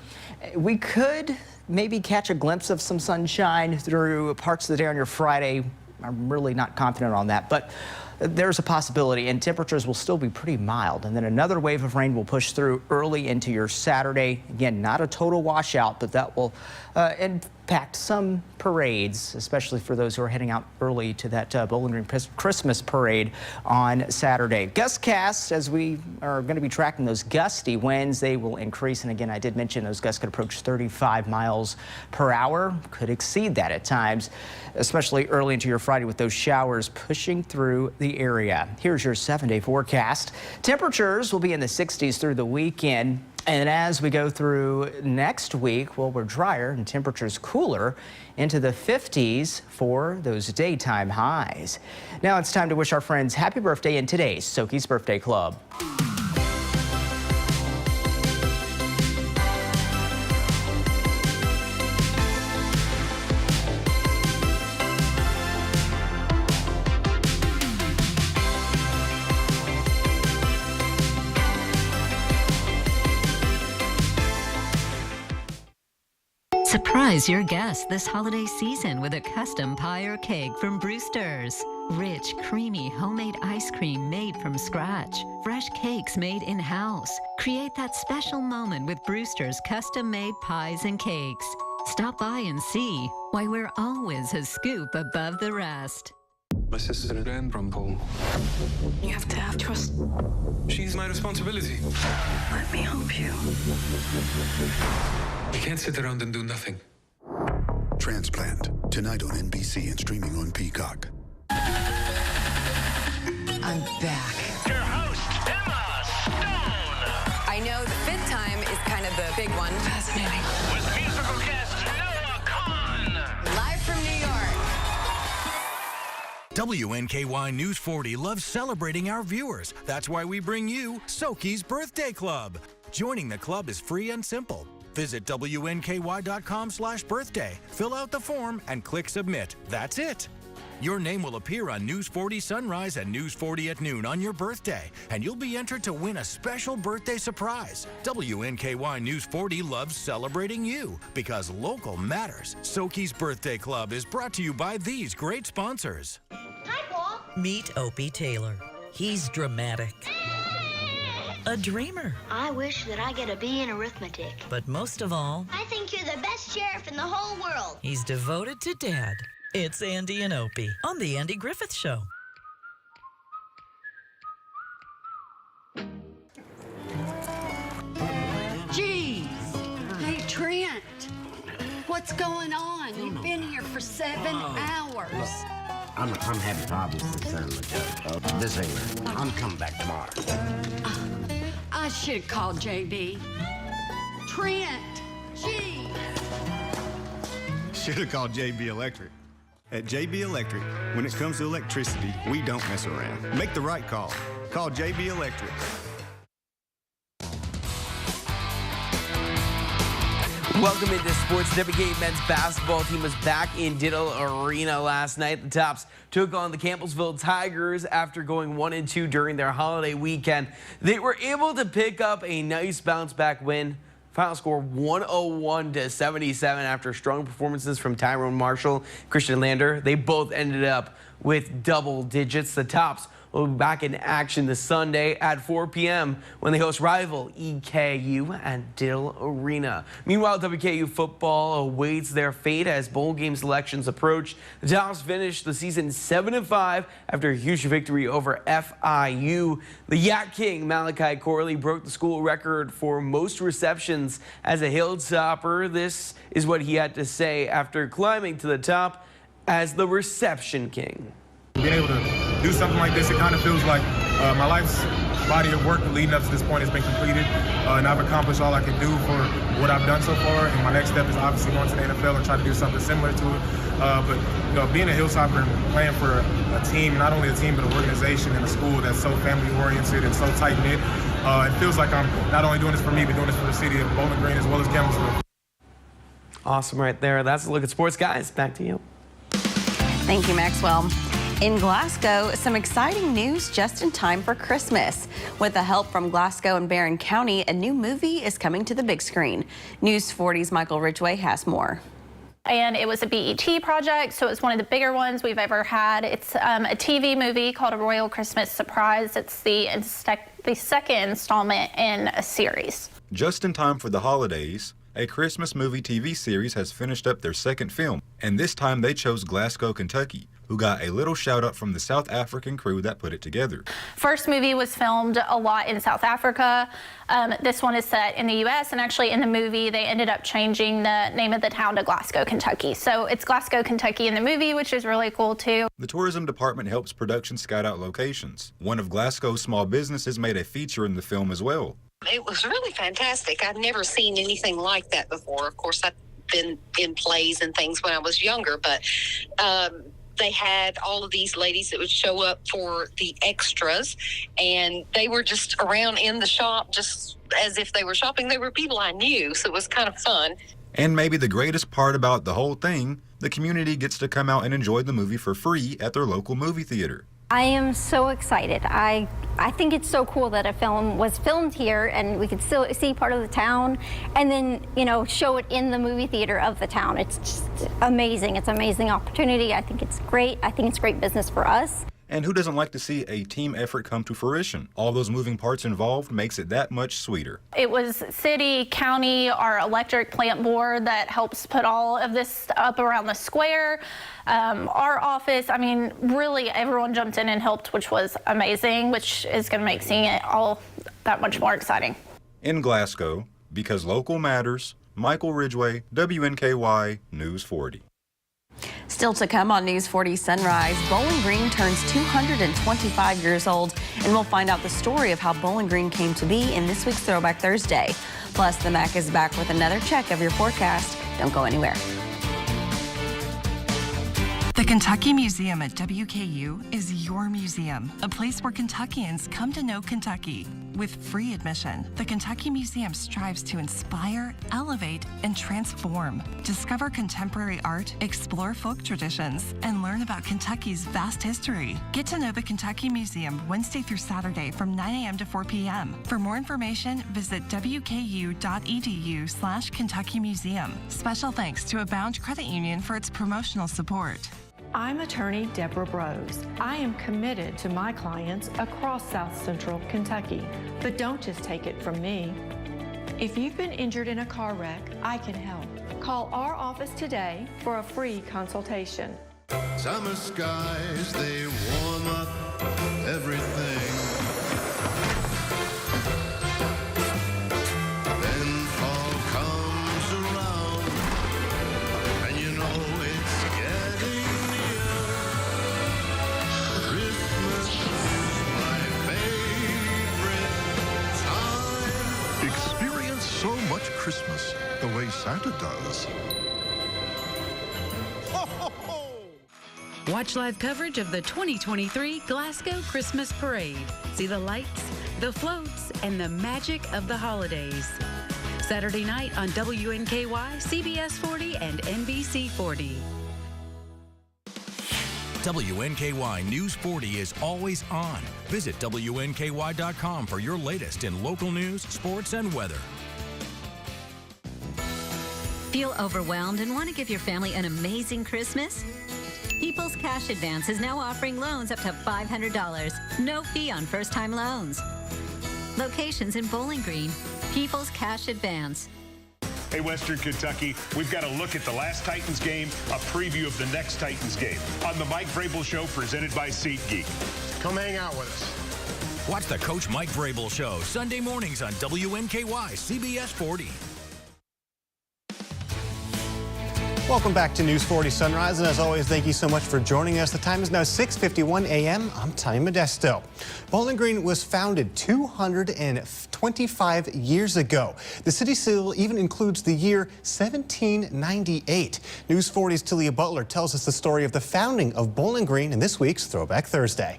Speaker 12: We could maybe catch a glimpse of some sunshine through parts of the day on your Friday. I'm really not confident on that, but there's a possibility, and temperatures will still be pretty mild. And then another wave of rain will push through early into your Saturday. Again, not a total washout, but that will impact some parades, especially for those who are heading out early to that Bowling Green Christmas parade on Saturday. Gustcasts, as we are going to be tracking those gusty winds, they will increase. And again, I did mention those gusts could approach 35 miles per hour, could exceed that at times, especially early into your Friday with those showers pushing through the area. Here's your 7-day forecast. Temperatures will be in the 60s through the weekend. And as we go through next week, well, we're drier and temperatures cooler into the 50s for those daytime highs. Now it's time to wish our friends happy birthday in today's Soki's Birthday Club.
Speaker 3: Surprise your guests this holiday season with a custom pie or cake from Brewster's. Rich, creamy, homemade ice cream made from scratch. Fresh cakes made in-house. Create that special moment with Brewster's custom-made pies and cakes. Stop by and see why we're always a scoop above the rest.
Speaker 4: My sister ran from home.
Speaker 28: You have to have trust.
Speaker 4: She's my responsibility.
Speaker 28: Let me help you.
Speaker 4: You can't sit around and do nothing.
Speaker 6: Transplant, tonight on NBC and streaming on Peacock.
Speaker 28: I'm back.
Speaker 11: Your host, Emma Stone.
Speaker 28: I know the fifth time is kind of the big one. Fascinating.
Speaker 11: With musical guest Noah Kahn.
Speaker 28: Live from New York.
Speaker 8: WNKY News 40 loves celebrating our viewers. That's why we bring you Soki's Birthday Club. Joining the club is free and simple. Visit WNKY.com/birthday, fill out the form, and click Submit. That's it. Your name will appear on News 40 Sunrise and News 40 at noon on your birthday, and you'll be entered to win a special birthday surprise. WNKY News 40 loves celebrating you because local matters. Soki's Birthday Club is brought to you by these great sponsors.
Speaker 22: Hi, Paul. Meet Opie Taylor. He's dramatic. A dreamer. I wish that I get a B in arithmetic. But most of all, I think you're the best sheriff in the whole world. He's devoted to Dad. It's Andy and Opie on The Andy Griffith Show.
Speaker 24: Geez. Hey, Trent. What's going on? You've been here for 7 hours.
Speaker 25: I'm having problems with this ain't. I'm coming back tomorrow.
Speaker 24: I should have called JB. Trent, gee.
Speaker 26: Should have called JB Electric. At JB Electric, when it comes to electricity, we don't mess around. Make the right call. Call JB Electric.
Speaker 29: Welcome into sports. WNKY men's basketball team was back in Diddle Arena last night. The Tops took on the Campbellsville Tigers after going 1-2 during their holiday weekend. They were able to pick up a nice bounce-back win. Final score 101-77 after strong performances from Tyrone Marshall, Christian Lander. They both ended up with double digits. The Tops will be back in action this Sunday at 4 p.m. when they host rival EKU at Diddle Arena. Meanwhile, WKU football awaits their fate as bowl game selections approach. The Tops finished the season 7-5 after a huge victory over FIU. The Yak King, Malachi Corley, broke the school record for most receptions as a Hilltopper. This is what he had to say after climbing to the top as the reception king.
Speaker 30: Being able to do something like this, it kind of feels like my life's body of work leading up to this point has been completed, and I've accomplished all I can do for what I've done so far. And my next step is obviously going to the NFL and try to do something similar to it. But you know, being a Hilltopper and playing for a team, not only a team but an organization and a school that's so family-oriented and so tight-knit, it feels like I'm not only doing this for me, but doing this for the city of Bowling Green as well as Campbellsville.
Speaker 29: Awesome right there. That's a look at sports, guys. Back to you.
Speaker 13: Thank you, Maxwell. In Glasgow, some exciting news just in time for Christmas. With the help from Glasgow and Barron County, a new movie is coming to the big screen. News 40's Michael Ridgway has more.
Speaker 31: And it was a BET project, so it's one of the bigger ones we've ever had. It's a TV movie called A Royal Christmas Surprise. It's the second installment in a series.
Speaker 32: Just in time for the holidays, a Christmas movie TV series has finished up their second film, and this time they chose Glasgow, Kentucky, who got a little shout out from the South African crew that put it together.
Speaker 31: First movie was filmed a lot in South Africa. This one is set in the U.S., and actually in the movie they ended up changing the name of the town to Glasgow, Kentucky. So it's Glasgow, Kentucky in the movie, which is really cool too.
Speaker 32: The tourism department helps production scout out locations. One of Glasgow's small businesses made a feature in the film as well.
Speaker 1: It was really fantastic. I'd never seen anything like that before. Of course, I've been in plays and things when I was younger, but they had all of these ladies that would show up for the extras, and they were just around in the shop just as if they were shopping. They were people I knew, so it was kind of fun.
Speaker 32: And maybe the greatest part about the whole thing, the community gets to come out and enjoy the movie for free at their local movie theater.
Speaker 2: I am so excited. I think it's so cool that a film was filmed here and we could still see part of the town and then, show it in the movie theater of the town. It's just amazing. It's an amazing opportunity. I think it's great. I think it's great business for us.
Speaker 32: And who doesn't like to see a team effort come to fruition? All those moving parts involved makes it that much sweeter.
Speaker 31: It was city, county, our electric plant board that helps put all of this up around the square. Our office, really everyone jumped in and helped, which was amazing, which is going to make seeing it all that much more exciting.
Speaker 32: In Glasgow, because local matters, Michael Ridgway, WNKY News 40.
Speaker 13: Still to come on News 40 Sunrise, Bowling Green turns 225 years old, and we'll find out the story of how Bowling Green came to be in this week's Throwback Thursday. Plus, the MAC is back with another check of your forecast. Don't go anywhere.
Speaker 5: The Kentucky Museum at WKU is your museum, a place where Kentuckians come to know Kentucky. With free admission, the Kentucky Museum strives to inspire, elevate, and transform. Discover contemporary art, explore folk traditions, and learn about Kentucky's vast history. Get to know the Kentucky Museum Wednesday through Saturday from 9 a.m. to 4 p.m. For more information, visit wku.edu/Kentucky Museum. Special thanks to Abound Credit Union for its promotional support.
Speaker 9: I'm attorney Deborah Brose. I am committed to my clients across South Central Kentucky. But don't just take it from me. If you've been injured in a car wreck, I can help. Call our office today for a free consultation.
Speaker 10: Summer skies, they warm up everything. Then fall comes around, and you know it's getting near. Christmas is my favorite time.
Speaker 14: Experience so much Christmas the way Santa does.
Speaker 15: Watch live coverage of the 2023 Glasgow Christmas Parade. See the lights, the floats, and the magic of the holidays. Saturday night on WNKY, CBS 40, and NBC 40.
Speaker 8: WNKY News 40 is always on. Visit WNKY.com for your latest in local news, sports, and weather.
Speaker 3: Feel overwhelmed and want to give your family an amazing Christmas? People's Cash Advance is now offering loans up to $500. No fee on first-time loans. Locations in Bowling Green. People's Cash Advance.
Speaker 17: Hey, Western Kentucky, we've got a look at the last Titans game, a preview of the next Titans game on the Mike Vrabel Show presented by SeatGeek.
Speaker 21: Come hang out with us.
Speaker 8: Watch the Coach Mike Vrabel Show Sunday mornings on WNKY CBS 40.
Speaker 21: Welcome back to News 40 Sunrise, and as always, thank you so much for joining us. The time is now 6:51 a.m. I'm Tommy Modesto. Bowling Green was founded 225 years ago. The city seal even includes the year 1798. News 40's Talia Butler tells us the story of the founding of Bowling Green in this week's Throwback Thursday.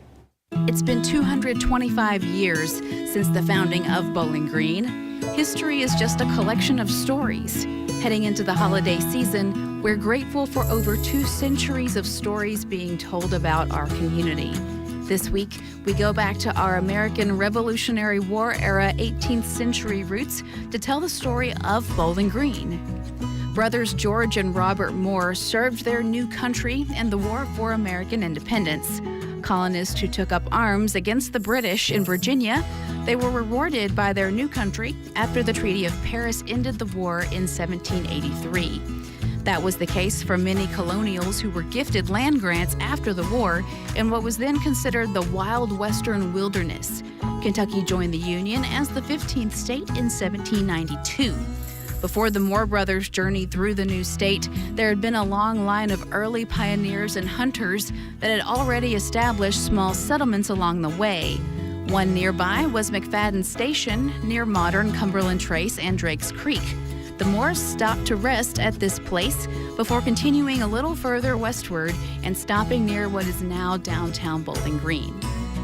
Speaker 18: It's been 225 years since the founding of Bowling Green. History is just a collection of stories. Heading into the holiday season, we're grateful for over 2 centuries of stories being told about our community. This week, we go back to our American Revolutionary War era 18th century roots to tell the story of Bowling Green. Brothers George and Robert Moore served their new country in the War for American Independence. Colonists who took up arms against the British in Virginia, they were rewarded by their new country after the Treaty of Paris ended the war in 1783. That was the case for many colonials who were gifted land grants after the war in what was then considered the wild western wilderness. Kentucky joined the Union as the 15th state in 1792. Before the Moore brothers journeyed through the new state, there had been a long line of early pioneers and hunters that had already established small settlements along the way. One nearby was McFadden Station near modern Cumberland Trace and Drake's Creek. The Moores stopped to rest at this place before continuing a little further westward and stopping near what is now downtown Bowling Green.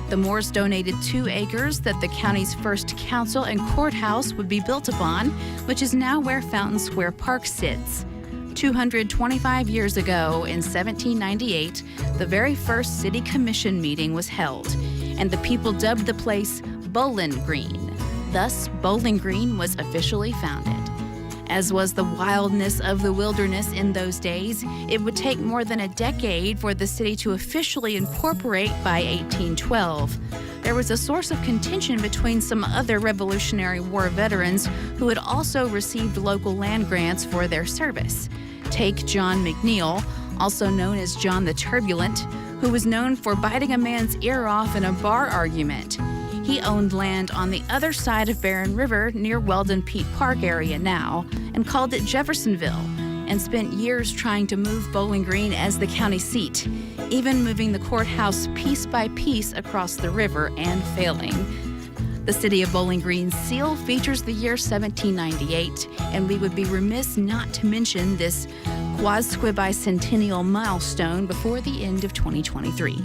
Speaker 18: The Moores donated 2 acres that the county's first council and courthouse would be built upon, which is now where Fountain Square Park sits. 225 years ago, in 1798, the very first city commission meeting was held, and the people dubbed the place Bowling Green. Thus, Bowling Green was officially founded. As was the wildness of the wilderness in those days, it would take more than a decade for the city to officially incorporate by 1812. There was a source of contention between some other Revolutionary War veterans who had also received local land grants for their service. Take John McNeil, also known as John the Turbulent, who was known for biting a man's ear off in a bar argument. He owned land on the other side of Barron River near Weldon Pete Park area now and called it Jeffersonville, and spent years trying to move Bowling Green as the county seat, even moving the courthouse piece by piece across the river and failing. The City of Bowling Green's seal features the year 1798, and we would be remiss not to mention this quasi-bicentennial milestone before the end of 2023.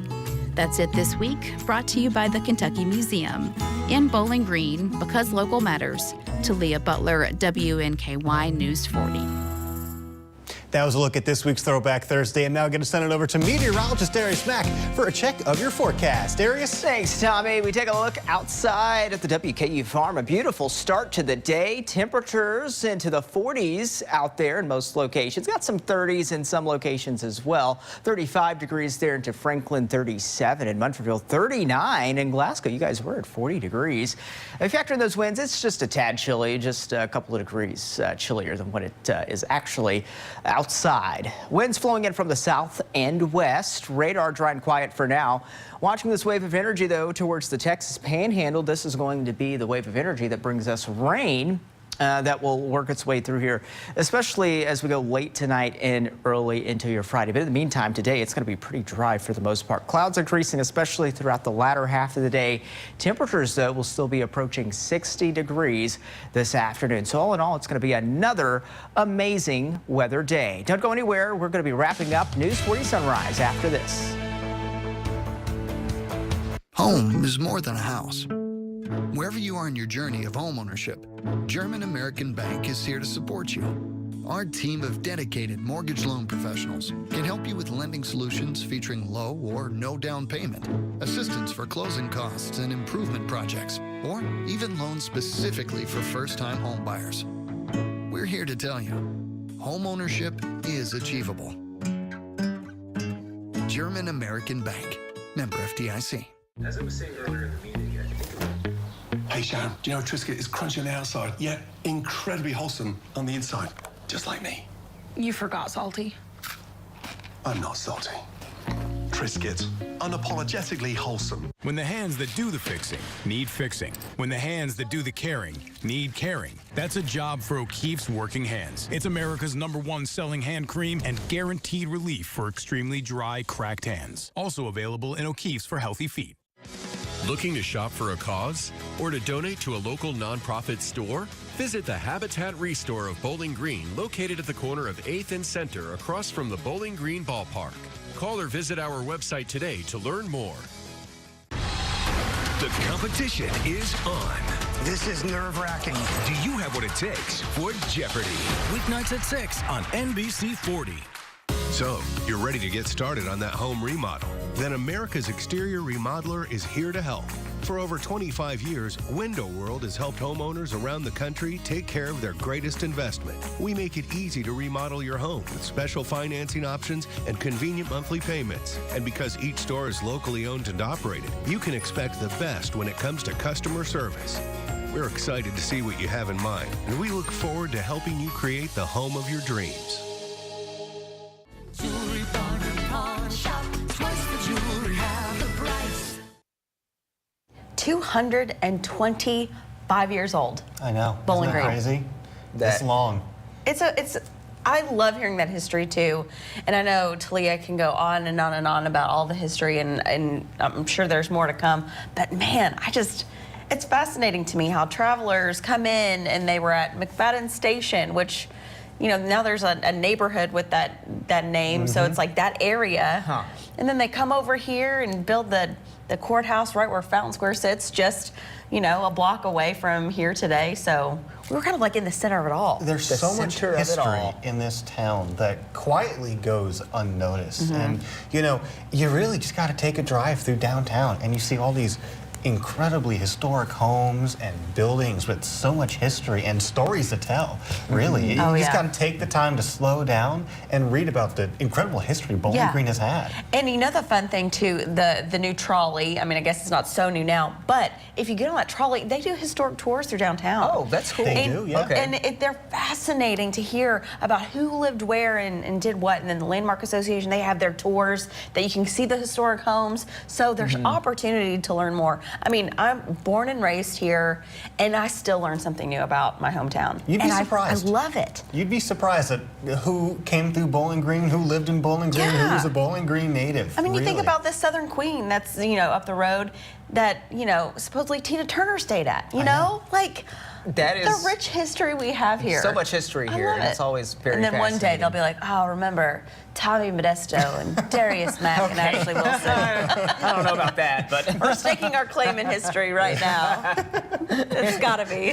Speaker 18: That's it this week, brought to you by the Kentucky Museum. In Bowling Green, because local matters, Talia Butler at WNKY News 40.
Speaker 21: That was a look at this week's Throwback Thursday, and now I'm going to send it over to meteorologist Darius Mack for a check of your forecast. Darius?
Speaker 4: Thanks, Tommy. We take a look outside at the WKU farm. A beautiful start to the day. Temperatures into the 40s out there in most locations. Got some 30s in some locations as well. 35 degrees there into Franklin, 37 in Munfordville, 39 in Glasgow. You guys were at 40 degrees. If you factor in those winds, it's just a tad chilly, just a couple of degrees chillier than what it is actually outside. Winds flowing in from the south and west. Radar dry and quiet for now. Watching this wave of energy, though, towards the Texas Panhandle. This is going to be the wave of energy that brings us rain that will work its way through here, especially as we go late tonight and early into your Friday. But in the meantime, today it's going to be pretty dry for the most part. Clouds increasing, especially throughout the latter half of the day. Temperatures, though, will still be approaching 60 degrees this afternoon. So all in all, it's going to be another amazing weather day. Don't go anywhere. We're going to be wrapping up News 40 Sunrise after this.
Speaker 6: Home is more than a house. Wherever you are in your journey of homeownership, German American Bank is here to support you. Our team of dedicated mortgage loan professionals can help you with lending solutions featuring low or no down payment, assistance for closing costs and improvement projects, or even loans specifically for first-time home buyers. We're here to tell you, homeownership is achievable. German American Bank, member FDIC.
Speaker 7: As I was saying earlier in the meeting, hey Sharon, do you know Triscuit is crunchy on the outside, yet incredibly wholesome on the inside, just like me.
Speaker 11: You forgot salty.
Speaker 7: I'm not salty. Triscuit, unapologetically wholesome.
Speaker 12: When the hands that do the fixing need fixing. When the hands that do the caring need caring. That's a job for O'Keeffe's Working Hands. It's America's #1 selling hand cream and guaranteed relief for extremely dry, cracked hands. Also available in O'Keeffe's for healthy feet.
Speaker 16: Looking to shop for a cause or to donate to a local nonprofit store? Visit the Habitat Restore of Bowling Green, located at the corner of 8th and Center across from the Bowling Green Ballpark. Call or visit our website today to learn more.
Speaker 19: The competition is on.
Speaker 20: This is nerve-wracking.
Speaker 19: Do you have what it takes for Jeopardy? Weeknights at 6 on NBC 40.
Speaker 22: So, you're ready to get started on that home remodel? Then America's Exterior Remodeler is here to help. For over 25 years, Window World has helped homeowners around the country take care of their greatest investment. We make it easy to remodel your home with special financing options and convenient monthly payments. And because each store is locally owned and operated, you can expect the best when it comes to customer service. We're excited to see what you have in mind, and we look forward to helping you create the home of your dreams.
Speaker 10: Jewelry Barn and Pawn Shop, twice the jewelry, half the price.
Speaker 13: 225 years old.
Speaker 21: I know.
Speaker 13: Bowling
Speaker 21: Isn't that
Speaker 13: Green.
Speaker 21: crazy? This long.
Speaker 13: It's I love hearing that history too, and I know Talia can go on and on and on about all the history, and I'm sure there's more to come. But man, it's fascinating to me how travelers come in and they were at McFadden Station, which, you know, now there's a neighborhood with that name, so it's like that area, and then they come over here and build the courthouse right where Fountain Square sits, just, you know, a block away from here today. So we were kind of like in the center of it all.
Speaker 21: There's so much history in this town that quietly goes unnoticed. And, you know, you really just got to take a drive through downtown and you see all these incredibly historic homes and buildings with so much history and stories to tell, really. You just got to take the time to slow down and read about the incredible history Bowling Green has had.
Speaker 13: And you know the fun thing too, the new trolley, I mean, I guess it's not so new now, but if you get on that trolley, they do historic tours through downtown.
Speaker 4: Oh, that's cool.
Speaker 21: They do, yeah.
Speaker 13: And they're fascinating to hear about who lived where and did what, and then the Landmark Association, they have their tours that you can see the historic homes, so there's opportunity to learn more. I mean, I'm born and raised here, and I still learn something new about my hometown.
Speaker 21: You'd be surprised.
Speaker 13: I love it.
Speaker 21: You'd be surprised at who came through Bowling Green, who lived in Bowling Green, who was a Bowling Green native.
Speaker 13: I mean, you think about this Southern Queen that's, you know, up the road that, you know, supposedly Tina Turner stayed at, you know? Like,
Speaker 4: that is
Speaker 13: the rich history we have here.
Speaker 4: So much history here, and it's always very
Speaker 13: And then one day they'll be like, oh, remember Tommy Modesto and Darius Mack and Ashley Wilson.
Speaker 4: I don't know about that, but
Speaker 13: we're staking our claim in history right now. It's gotta be.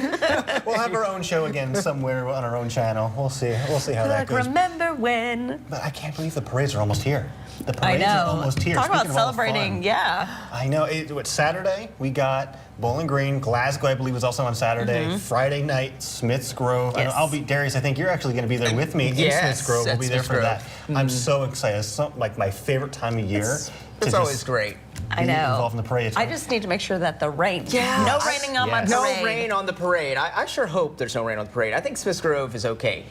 Speaker 21: We'll have our own show again somewhere on our own channel. We'll see how that goes.
Speaker 13: Remember when?
Speaker 21: But I can't believe the parades are almost here. The parades are almost here.
Speaker 13: Talk about celebrating,
Speaker 21: I know. Saturday, we got Bowling Green. Glasgow, I believe, was also on Saturday. Friday night, Smith's Grove.
Speaker 13: Yes.
Speaker 21: I'll be, Darius, I think you're actually going to be there with me in Smith's Grove. We'll be there for that. I'm so excited. It's like my favorite time of year.
Speaker 4: It's always great.
Speaker 13: I know.
Speaker 21: Involved in the parade.
Speaker 13: I just need to make sure that the rain. No raining on my parade.
Speaker 4: No rain on the parade. I sure hope there's no rain on the parade. I think Smith's Grove is okay.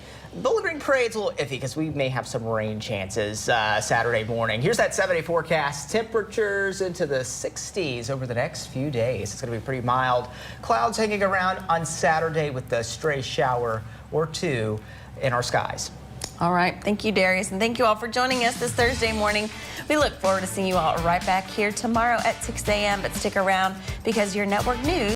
Speaker 4: Bowling Green Parade's a little iffy because we may have some rain chances Saturday morning. Here's that 7-day forecast. Temperatures into the 60s over the next few days. It's going to be pretty mild. Clouds hanging around on Saturday with a stray shower or two in our skies.
Speaker 13: All right. Thank you, Darius. And thank you all for joining us this Thursday morning. We look forward to seeing you all right back here tomorrow at 6 a.m. But stick around because your network news